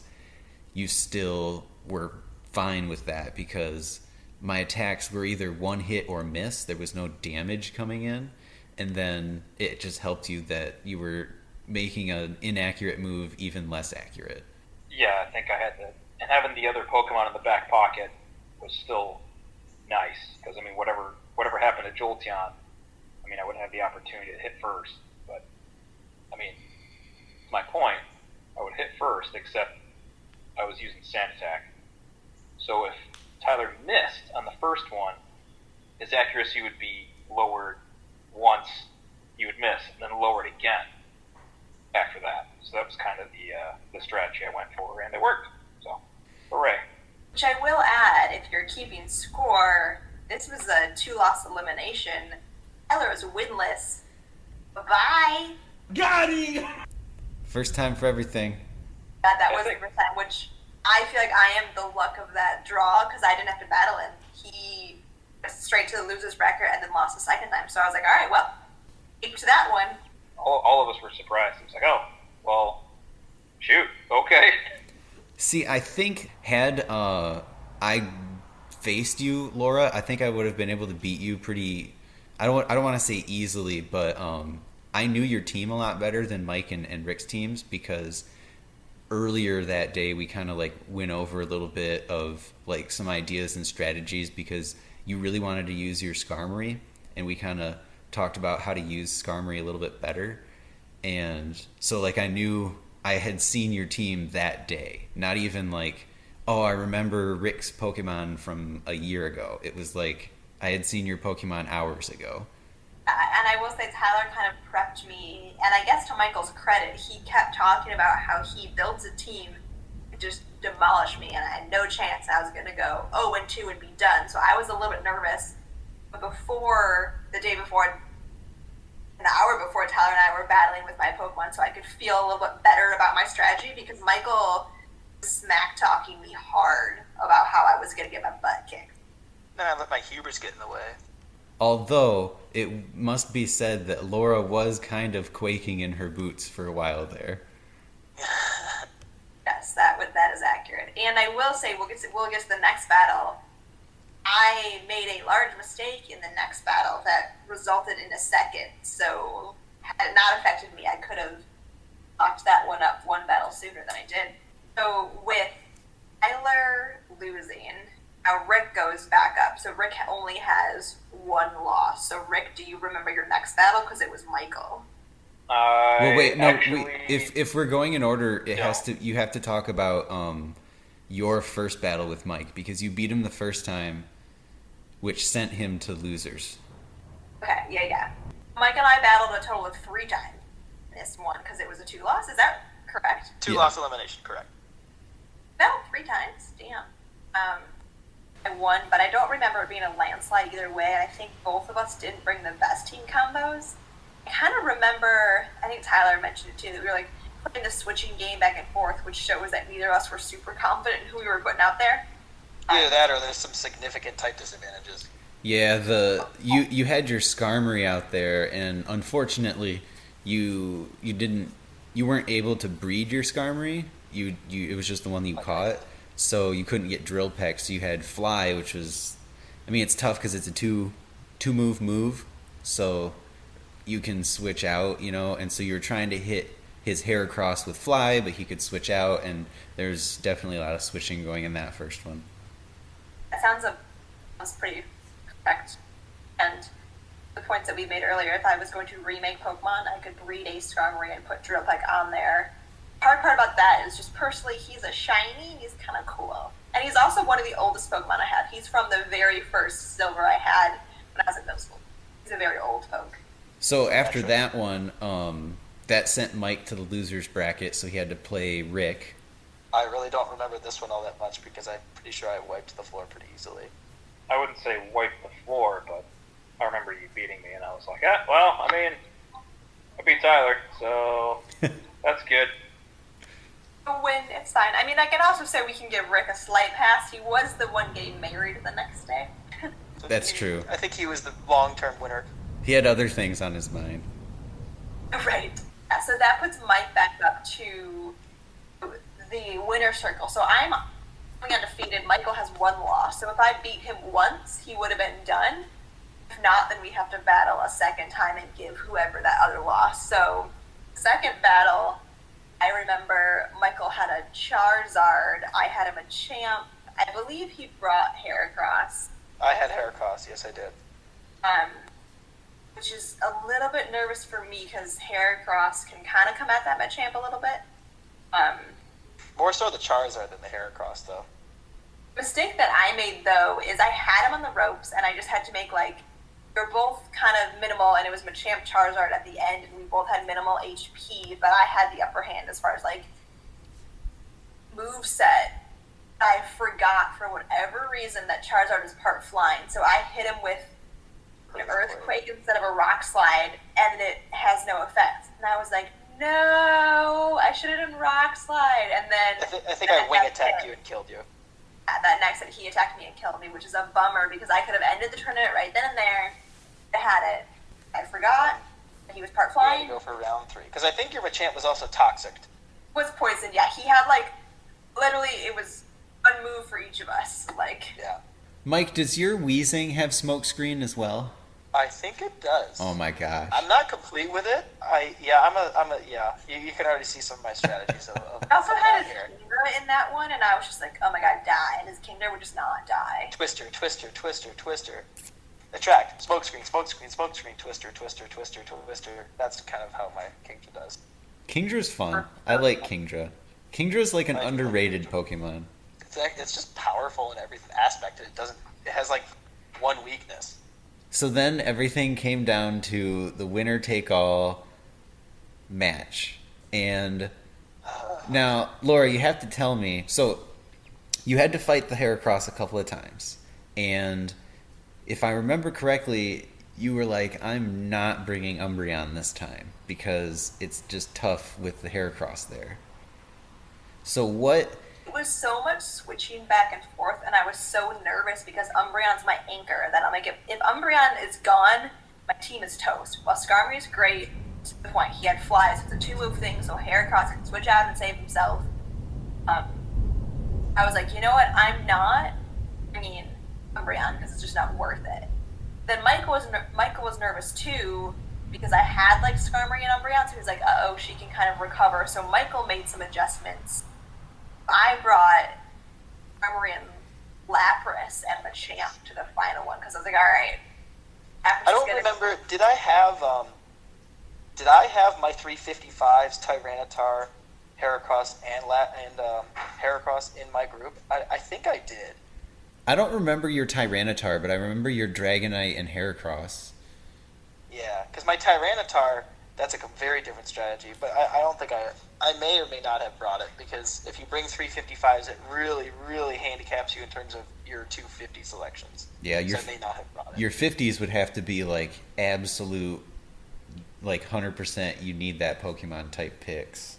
you still were fine with that because my attacks were either one hit or miss. There was no damage coming in. And then it just helped you that you were making an inaccurate move even less accurate. Yeah, I think I had to. And having the other Pokemon in the back pocket was still nice, because, I mean, whatever happened to Jolteon, I mean, I wouldn't have the opportunity to hit first. But, I mean, to my point, I would hit first, except I was using Sand Attack. So if Tyler missed on the first one, his accuracy would be lowered once he would miss, and then lowered again after that. So that was kind of the strategy I went for, and it worked. So, hooray. Which I will add, if you're keeping score, this was a 2-loss elimination. Tyler was winless. Bye-bye. Got him! First time for everything. That was the first time, which I feel like I am the luck of that draw, because I didn't have to battle him. He went straight to the loser's bracket and then lost the second time. So I was like, all right, well, to that one. All of us were surprised. It was like, oh, well, shoot, okay. See, I think had I faced you, Laura, I think I would have been able to beat you pretty. I don't want to say easily, but I knew your team a lot better than Mike and Rick's teams, because earlier that day we kind of like went over a little bit of like some ideas and strategies, because you really wanted to use your Skarmory, and we kind of talked about how to use Skarmory a little bit better. And so like I knew I had seen your team that day, not even like, oh, I remember Rick's Pokemon from a year ago. It was like I had seen your Pokemon hours ago. And I will say Tyler kind of prepped me, and I guess to Michael's credit, he kept talking about how he builds a team to just demolish me, and I had no chance I was going to go 0-2 and be done. So I was a little bit nervous. But the day before, an hour before, Tyler and I were battling with my Pokemon, so I could feel a little bit better about my strategy, because Michael was smack-talking me hard about how I was going to get my butt kicked. Then I let my hubris get in the way. Although it must be said that Laura was kind of quaking in her boots for a while there. Yes, that is accurate. And I will say, we'll get to the next battle. I made a large mistake in the next battle that resulted in a second. So had it not affected me, I could have locked that one up one battle sooner than I did. So with Tyler losing, now Rick goes back up. So Rick only has one loss. So Rick, do you remember your next battle? Because it was Michael. Well, wait, no. Actually, if we're going in order, No. you have to talk about your first battle with Mike, because you beat him the first time, which sent him to losers. Okay, yeah. Mike and I battled a total of 3 times in this one, because it was a 2-loss. Is that correct? 2-loss elimination, correct. Battled 3 times. Damn. I won, but I don't remember it being a landslide either way. I think both of us didn't bring the best team combos. I kind of remember, I think Tyler mentioned it too, that we were like playing the switching game back and forth, which shows that neither of us were super confident in who we were putting out there. Either that or there's some significant type disadvantages. Yeah, you had your Skarmory out there, and unfortunately, you weren't able to breed your Skarmory. It was just the one that you caught, so you couldn't get Drill Peck. So you had Fly, which was, I mean, it's tough because it's a two move, so you can switch out, and so you were trying to hit his Heracross with Fly, but he could switch out, and there's definitely a lot of switching going in that first one. That sounds pretty correct. And the points that we made earlier, if I was going to remake Pokemon, I could breed a Skarmory and put Drill Peck on there. Hard part about that is just personally, he's a shiny, he's kind of cool. And he's also one of the oldest Pokemon I have. He's from the very first Silver I had when I was in middle school. He's a very old Poke. So after that one, that sent Mike to the losers bracket, so he had to play Rick. I really don't remember this one all that much because I'm pretty sure I wiped the floor pretty easily. I wouldn't say wipe the floor, but I remember you beating me, and I was like, well, I mean, I beat Tyler, so that's good. A win, it's fine. I mean, I can also say we can give Rick a slight pass. He was the one getting married the next day. That's true. I think he was the long-term winner. He had other things on his mind. Right. Yeah, so that puts Mike back up to the winner circle. So I'm undefeated. Michael has one loss. So if I beat him once, he would have been done. If not, then we have to battle a second time and give whoever that other loss. So second battle, I remember Michael had a Charizard. I had him a Champ. I believe he brought Heracross. I had Heracross, yes I did. Which is a little bit nervous for me because Heracross can kind of come at that Machamp a little bit. More so the Charizard than the Heracross, though. Mistake that I made, though, is I had him on the ropes, and I just had to make, they're both kind of minimal, and it was Machamp Charizard at the end, and we both had minimal HP, but I had the upper hand as far as, moveset. I forgot, for whatever reason, that Charizard is part flying, so I hit him with an Earthquake instead of a Rock Slide, and it has no effect. And I was like, no, I should have done Rock Slide. And then I think I wing attacked you and killed you. That next hit, he attacked me and killed me, which is a bummer because I could have ended the tournament right then and there. I had it. I forgot that he was part You had flying. to go for round 3. Because I think your Machamp was also toxic. Was poisoned, yeah. He had, literally, it was one move for each of us. Yeah. Mike, does your Weezing have smokescreen as well? I think it does. Oh my gosh. I'm not complete with it. You can already see some of my strategies. I also had his Kingdra in that one, and I was just like, oh my god, die. And his Kingdra would just not die. Twister. Attract. Smokescreen, Twister. That's kind of how my Kingdra does. Kingdra's fun. I like Kingdra. Kingdra's like an underrated Pokemon. It's just powerful in every aspect. It has one weakness. So then everything came down to the winner-take-all match. And now, Laura, you have to tell me. So you had to fight the Heracross a couple of times. And if I remember correctly, you were like, I'm not bringing Umbreon this time because it's just tough with the Heracross there. So what... It was so much switching back and forth, and I was so nervous because Umbreon's my anchor. That I'm like, if Umbreon is gone, my team is toast. While Skarmory is great, to the point, he had Flies. It's a 2-move thing, so Heracross can switch out and save himself. I was like, you know what? I'm not bringing Umbreon because it's just not worth it. Then Michael was nervous too because I had Skarmory and Umbreon, so he was like, uh-oh, she can kind of recover. So Michael made some adjustments. I brought Skarmory and Lapras and Machamp to the final one because I was like, all right. I don't remember. Did I have my 355s, Tyranitar, Heracross, and Heracross in my group? I think I did. I don't remember your Tyranitar, but I remember your Dragonite and Heracross. Yeah, because my Tyranitar, that's a very different strategy, but I don't think I may or may not have brought it, because if you bring 355s, it really, really handicaps you in terms of your 250 selections. Yeah, I may not have brought it. Your 50s would have to be absolute, 100% you need that Pokemon type picks.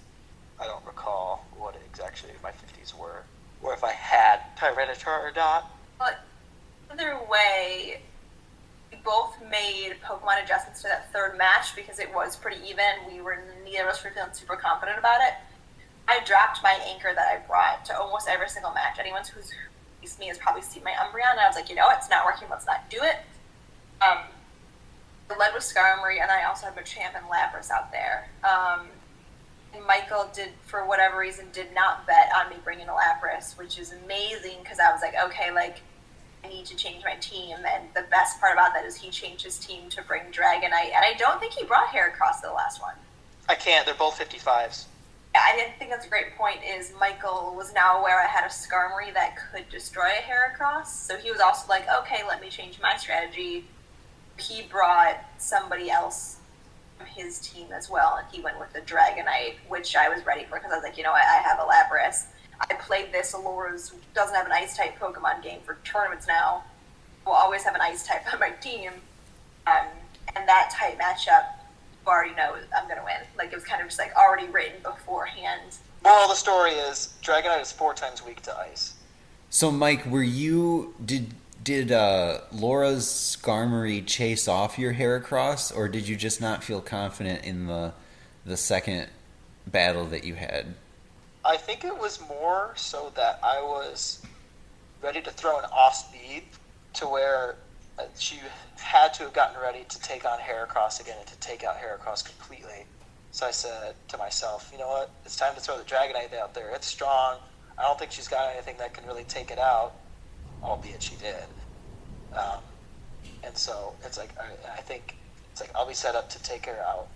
I don't recall what exactly my 50s were, or if I had Tyranitar or not. But either way, we both made Pokemon adjustments to that third match because it was pretty even. Neither of us were feeling super confident about it. I dropped my anchor that I brought to almost every single match. Anyone who's used me has probably seen my Umbreon, and I was like, it's not working, let's not do it. I led with Skarmory, and I also had Machamp and Lapras out there. And Michael for whatever reason, did not bet on me bringing a Lapras, which is amazing because I was like, okay, I need to change my team. And the best part about that is he changed his team to bring Dragonite, and I don't think he brought Heracross to the last one. I can't. They're both 55s. I didn't think that's a great point. Is Michael was now aware I had a Skarmory that could destroy a Heracross, so he was also like, okay, let me change my strategy. He brought somebody else from his team as well, and he went with the Dragonite, which I was ready for because I was like, I have a Lapras. I played this. Alora's doesn't have an Ice-type Pokemon game for tournaments now. We'll always have an Ice-type on my team. And that type matchup, you already know I'm going to win. It was kind of just already written beforehand. Moral of the story is Dragonite is 4 times weak to Ice. So, Mike, did Laura's Skarmory chase off your Heracross, or did you just not feel confident in the second battle that you had? I think it was more so that I was ready to throw an off speed to where she had to have gotten ready to take on Heracross again and to take out Heracross completely. So I said to myself, you know what, it's time to throw the Dragonite out there. It's strong. I don't think she's got anything that can really take it out, albeit she did. And so it's I think it's I'll be set up to take her out,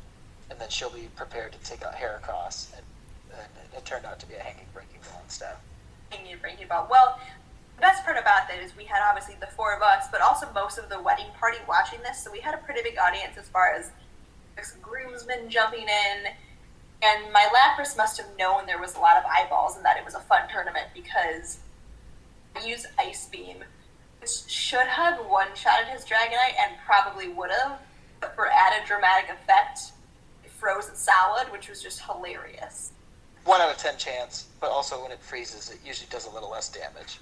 and then she'll be prepared to take out Heracross, and it turned out to be a hanging breaking ball instead. Hanging breaking ball. Well, the best part about that is we had obviously the 4 of us, but also most of the wedding party watching this, so we had a pretty big audience as far as groomsmen jumping in, and my Lapras must have known there was a lot of eyeballs and that it was a fun tournament because I used Ice Beam, which should have one-shotted his Dragonite and probably would have, but for added dramatic effect, it froze it solid, which was just hilarious. 1 out of 10 chance, but also when it freezes, it usually does a little less damage.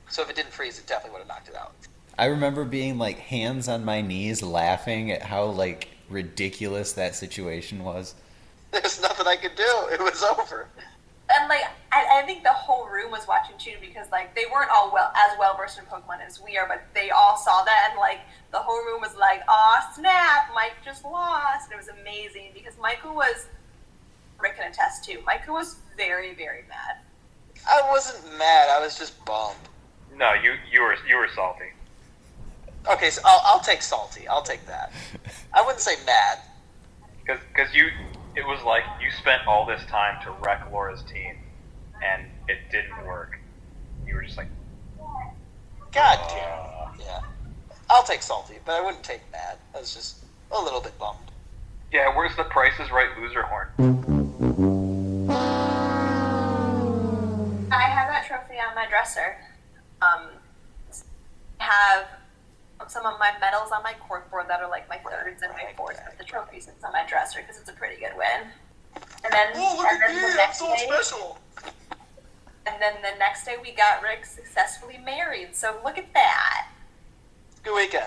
So if it didn't freeze, it definitely would have knocked it out. I remember being hands on my knees laughing at how ridiculous that situation was. There's nothing I could do. It was over. And I think the whole room was watching too because they weren't all as well versed in Pokemon as we are, but they all saw that and the whole room was like, "Aw, snap! Mike just lost." And it was amazing because Michael was. Rick can attest too. Michael was very, very mad. I wasn't mad. I was just bummed. No, you were salty. Okay, so I'll take salty. I'll take that. I wouldn't say mad. Because it was you spent all this time to wreck Laura's team, and it didn't work. You were just like, God damn. Yeah. I'll take salty, but I wouldn't take mad. I was just a little bit bummed. yeah, where's the Price is Right loser horn? I have that trophy on my dresser. I have some of my medals on my corkboard that are my thirds and my fourths, but the trophy sits on my dresser because it's a pretty good win. And then, the next day, special. and then the next day we got Rick successfully married. So look at that. Good weekend.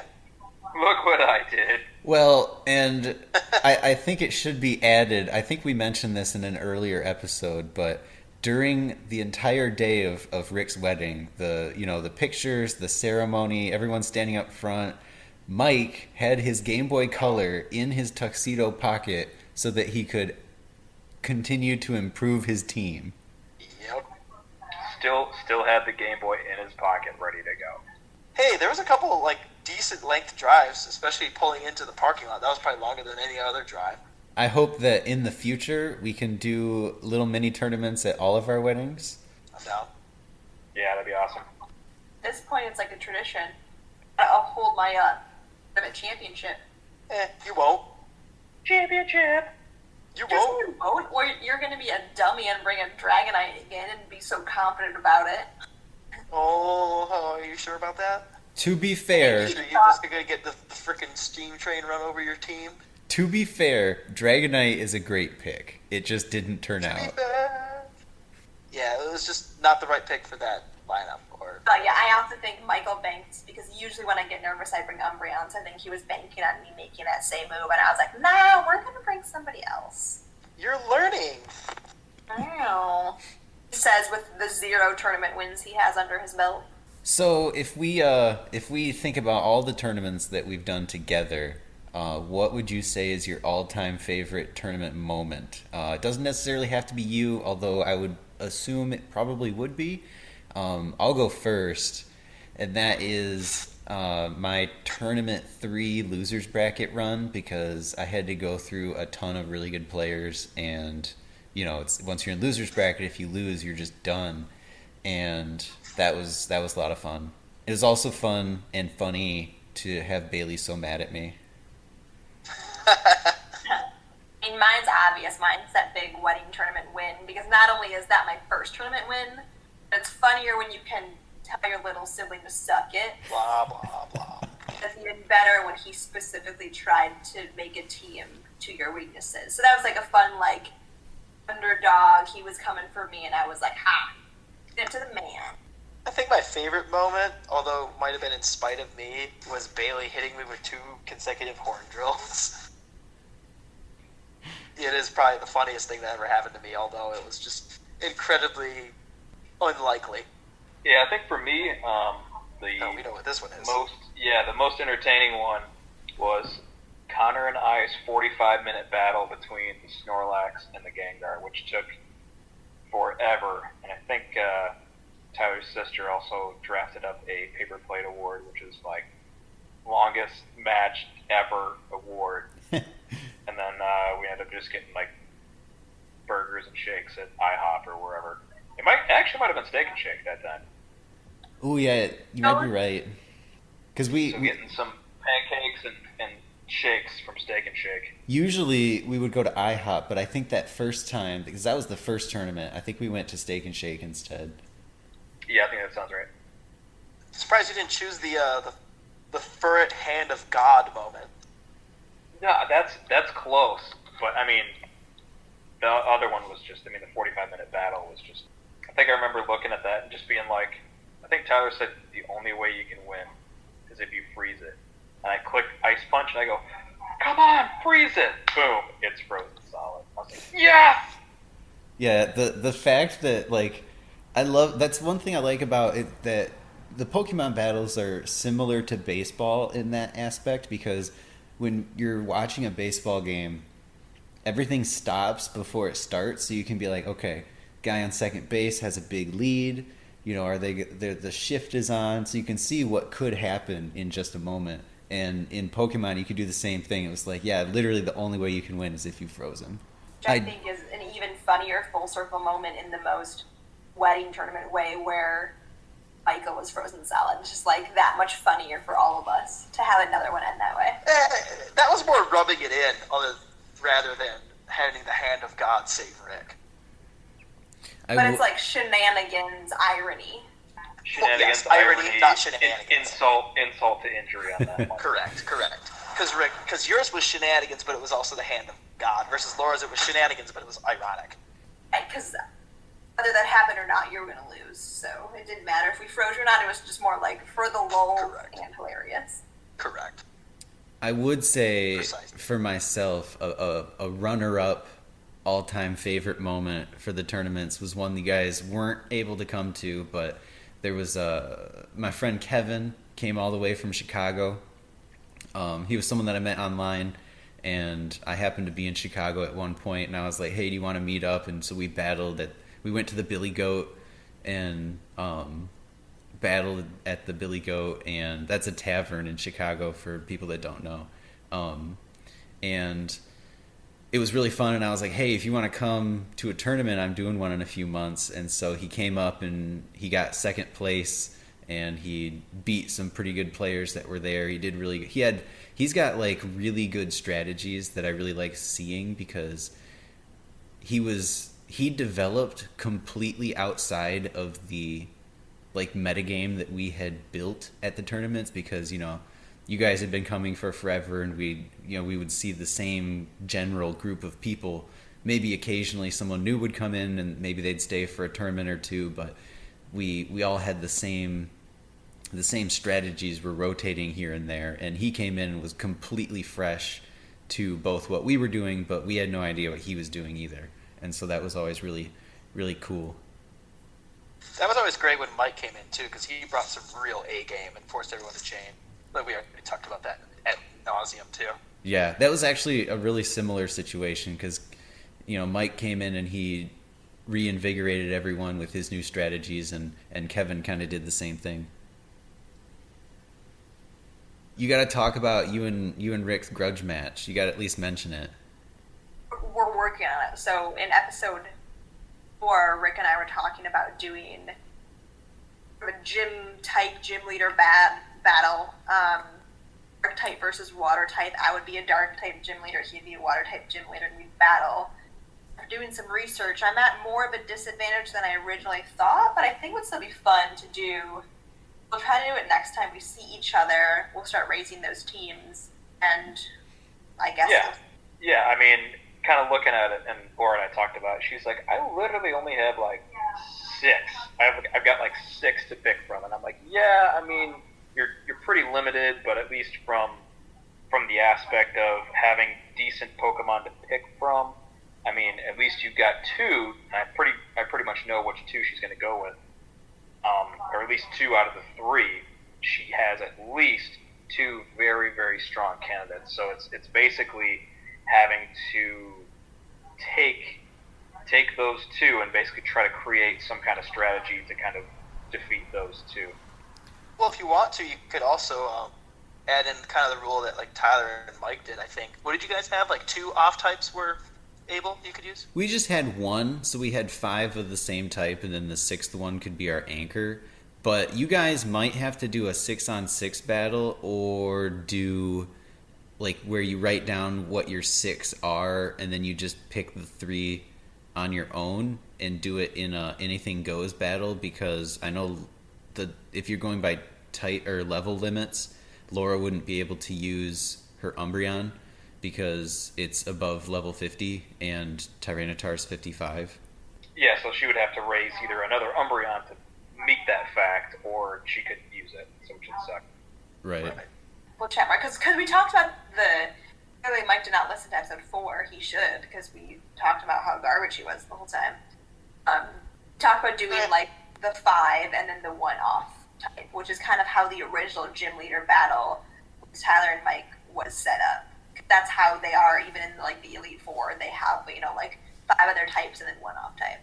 Look what I did. Well, and I think it should be added, I think we mentioned this in an earlier episode, but during the entire day of Rick's wedding, the pictures, the ceremony, everyone standing up front, Mike had his Game Boy Color in his tuxedo pocket so that he could continue to improve his team. Yep. Still had the Game Boy in his pocket, ready to go. Hey, there was a couple decent length drives, especially pulling into the parking lot. That was probably longer than any other drive. I hope that in the future we can do little mini tournaments at all of our weddings. I'm down. Yeah, that'd be awesome. At this point, it's like a tradition. I'll hold my tournament championship. You won't. Championship. You Just won't. you won't, or you're going to be a dummy and bring a Dragonite again and be so confident about it. Oh, are you sure about that? To be fair, Sure you're just going to get the frickin' steam train run over your team? Dragonite is a great pick. It just didn't turn out. Yeah, it was just not the right pick for that lineup, or But yeah, I also think Michael banked, because usually when I get nervous, I bring Umbreon. So I think he was banking on me making that same move, and I was like, nah, we're gonna bring somebody else. You're learning. Wow. He says with the 0 tournament wins he has under his belt. So if we think about all the tournaments that we've done together, what would you say is your all-time favorite tournament moment? It doesn't necessarily have to be you, although I would assume it probably would be. I'll go first, and that is my Tournament 3 losers bracket run, because I had to go through a ton of really good players, and it's once you're in losers bracket, if you lose, you're just done. And that was a lot of fun. It was also fun and funny to have Bailey so mad at me. I mean, mine's obvious. Mine's that big wedding tournament win, because not only is that my first tournament win, but it's funnier when you can tell your little sibling to suck it. Blah, blah, blah. It's even better when he specifically tried to make a team to your weaknesses. So that was like a fun, like, underdog. He was coming for me, and I was like, ha, get to the man. I think my favorite moment, although it might have been in spite of me, was Bailey hitting me with 2 consecutive horn drills. It is probably the funniest thing that ever happened to me, although it was just incredibly unlikely. Yeah, I think for me, We know what this one is. the most entertaining one was Connor and I's 45-minute battle between the Snorlax and the Gengar, which took forever. And I think Tyler's sister also drafted up a paper plate award, which is like longest match ever award. And then we ended up just getting like burgers and shakes at IHOP or wherever. It might have been Steak and Shake that time. Oh yeah, you might be right. Because we getting some pancakes and shakes from Steak and Shake. Usually we would go to IHOP, but I think that first time, because that was the first tournament, I think we went to Steak and Shake instead. Yeah, I think that sounds right. Surprised you didn't choose the ferret hand of God moment. No, that's close. But I mean, the other one was just, the 45-minute battle was just, I think I remember looking at that and just being like, I think Tyler said the only way you can win is if you freeze it. And I click Ice Punch and I go, come on, freeze it! Boom, it's frozen solid. I was like, yes! Yeah, the fact that, like, that's one thing I like about it, that the Pokemon battles are similar to baseball in that aspect, because when you're watching a baseball game, everything stops before it starts, so you can be like, okay, guy on second base has a big lead, the shift is on, so you can see what could happen in just a moment. And in Pokemon, you could do the same thing. It was like, yeah, literally the only way you can win is if you froze him. Which I think is an even funnier full circle moment in the most wedding tournament way, where Michael was frozen solid. It's just like that much funnier for all of us to have another one end that way. That was more rubbing it in rather than handing the hand of God save Rick. But it's like shenanigans irony. Shenanigans, yes, irony, not shenanigans. Insult to injury on that one. Correct. Because yours was shenanigans, but it was also the hand of God, versus Laura's it was shenanigans, but it was ironic. Because whether that happened or not, you were going to lose. So it didn't matter if we froze or not. It was just more like for the lull and hilarious. Correct. I would say, Precisely. for myself, a runner-up all-time favorite moment for the tournaments was one you guys weren't able to come to, but there was my friend Kevin came all the way from Chicago. He was someone that I met online, and I happened to be in Chicago at one point, and I was like, hey, do you want to meet up? And so we went to the Billy Goat and battled at the Billy Goat, and that's a tavern in Chicago for people that don't know. And it was really fun, and I was like, hey, if you want to come to a tournament, I'm doing one in a few months. And so he came up and he got second place, and he beat some pretty good players that were there. He did really good. He's got like really good strategies that I really like seeing, because he developed completely outside of the like metagame that we had built at the tournaments, because you guys had been coming for forever, and we would see the same general group of people. Maybe occasionally someone new would come in, and maybe they'd stay for a tournament or two, but we all had the same strategies were rotating here and there, and he came in and was completely fresh to both what we were doing, but we had no idea what he was doing either. And so that was always really, really cool. That was always great when Mike came in too, because he brought some real A game and forced everyone to chain. But we already talked about that ad nauseum too. Yeah, that was actually a really similar situation because, Mike came in and he reinvigorated everyone with his new strategies, and Kevin kind of did the same thing. You got to talk about you and Rick's grudge match. You got to at least mention it. We're working on it. So in episode 4, Rick and I were talking about doing a gym leader battle. Dark type versus water type. I would be a dark type gym leader. He'd be a water type gym leader, and we'd battle. After doing some research, I'm at more of a disadvantage than I originally thought, but I think it would still be fun to do. We'll try to do it next time we see each other. We'll start raising those teams, and I guess. Yeah. I mean, kind of looking at it, and Laura and I talked about it. She's like, I literally only have like 6. I've got like 6 to pick from, and I'm like, yeah. I mean, you're pretty limited, but at least from the aspect of having decent Pokemon to pick from, I mean, at least you've got 2. And I pretty much know which 2 she's going to go with. Or at least 2 out of the 3, she has at least 2 very, very strong candidates. So it's basically having to take those 2 and basically try to create some kind of strategy to kind of defeat those 2. Well, if you want to, you could also add in kind of the rule that like Tyler and Mike did, I think. What did you guys have? Like 2 off types were able you could use? We just had 1, so we had 5 of the same type, and then the 6th one could be our anchor. But you guys might have to do a 6-on-6 battle, or do like where you write down what your 6 are, and then you just pick the 3 on your own and do it in a anything goes battle, because I know if you're going by tight or level limits, Laura wouldn't be able to use her Umbreon because it's above level 50 and Tyranitar's 55. Yeah, so she would have to raise either another Umbreon to meet that fact, or she could use it, so which would suck. Right. We'll chat more, because we talked about clearly Mike did not listen to episode 4. He should, because we talked about how garbage he was the whole time. Talked about doing like the 5 and then the 1 off type, which is kind of how the original gym leader battle with Tyler and Mike was set up. That's how they are, even in like the Elite Four. They have like 5 other types and then 1 off type.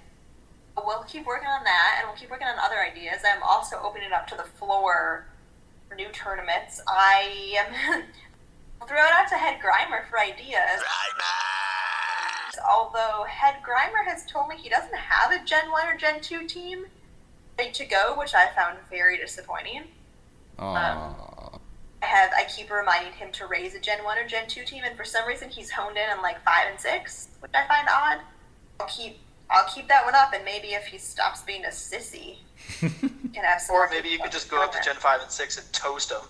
But we'll keep working on that, and we'll keep working on other ideas. I'm also opening it up to the floor for new tournaments. I am throw it out to Head Grimer for ideas. Although Head Grimer has told me he doesn't have a Gen 1 or Gen 2 team ready to go, which I found very disappointing. I keep reminding him to raise a Gen 1 or Gen 2 team, and for some reason he's honed in on like 5 and 6, which I find odd. I'll keep that one up, and maybe if he stops being a sissy, can have some. Or maybe you could just go up to Gen 5 and 6 and toast him.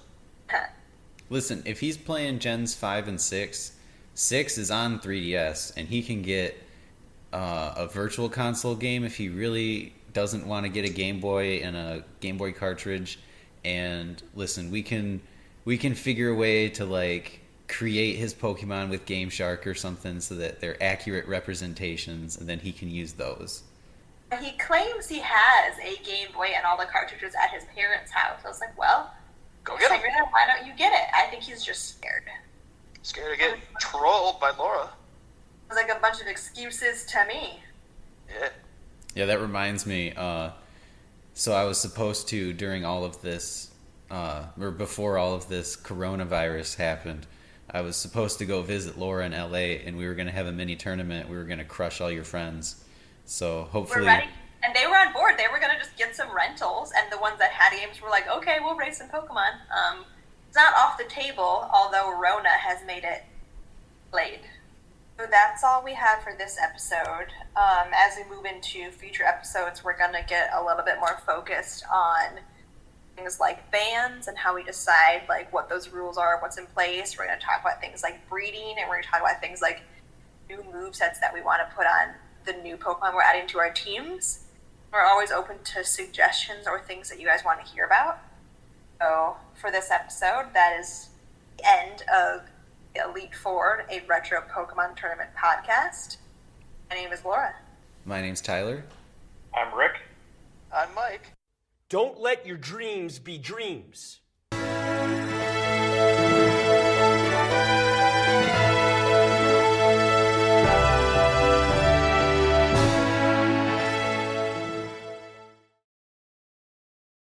Listen, if he's playing Gens 5 and 6, 6 is on 3DS, and he can get a virtual console game if he really doesn't want to get a Game Boy and a Game Boy cartridge. And listen, we can figure a way to like create his Pokemon with Game Shark or something so that they're accurate representations, and then he can use those. He claims he has a Game Boy and all the cartridges at his parents' house. I was like, well, go get him. Why don't you get it? I think he's just scared. Scared to get trolled by Laura. It was like a bunch of excuses to me. Yeah. Yeah, that reminds me. So I was supposed to, during all of this, or before all of this coronavirus happened, I was supposed to go visit Laura in LA, and we were going to have a mini tournament. We were going to crush all your friends. So hopefully... We're ready. And they were on board. They were going to just get some rentals, and the ones that had games were like, okay, we'll race some Pokemon. It's not off the table, although Rona has made it played. So that's all we have for this episode. As we move into future episodes, we're going to get a little bit more focused on things like bans and how we decide like what those rules are, what's in place. We're going to talk about things like breeding, and we're going to talk about things like new movesets that we want to put on the new Pokemon we're adding to our teams. We're always open to suggestions or things that you guys want to hear about. So for this episode, that is the end of Elitefour, a retro Pokemon tournament podcast. My name is Laura. My name's Tyler. I'm Rick. I'm Mike. Don't let your dreams be dreams.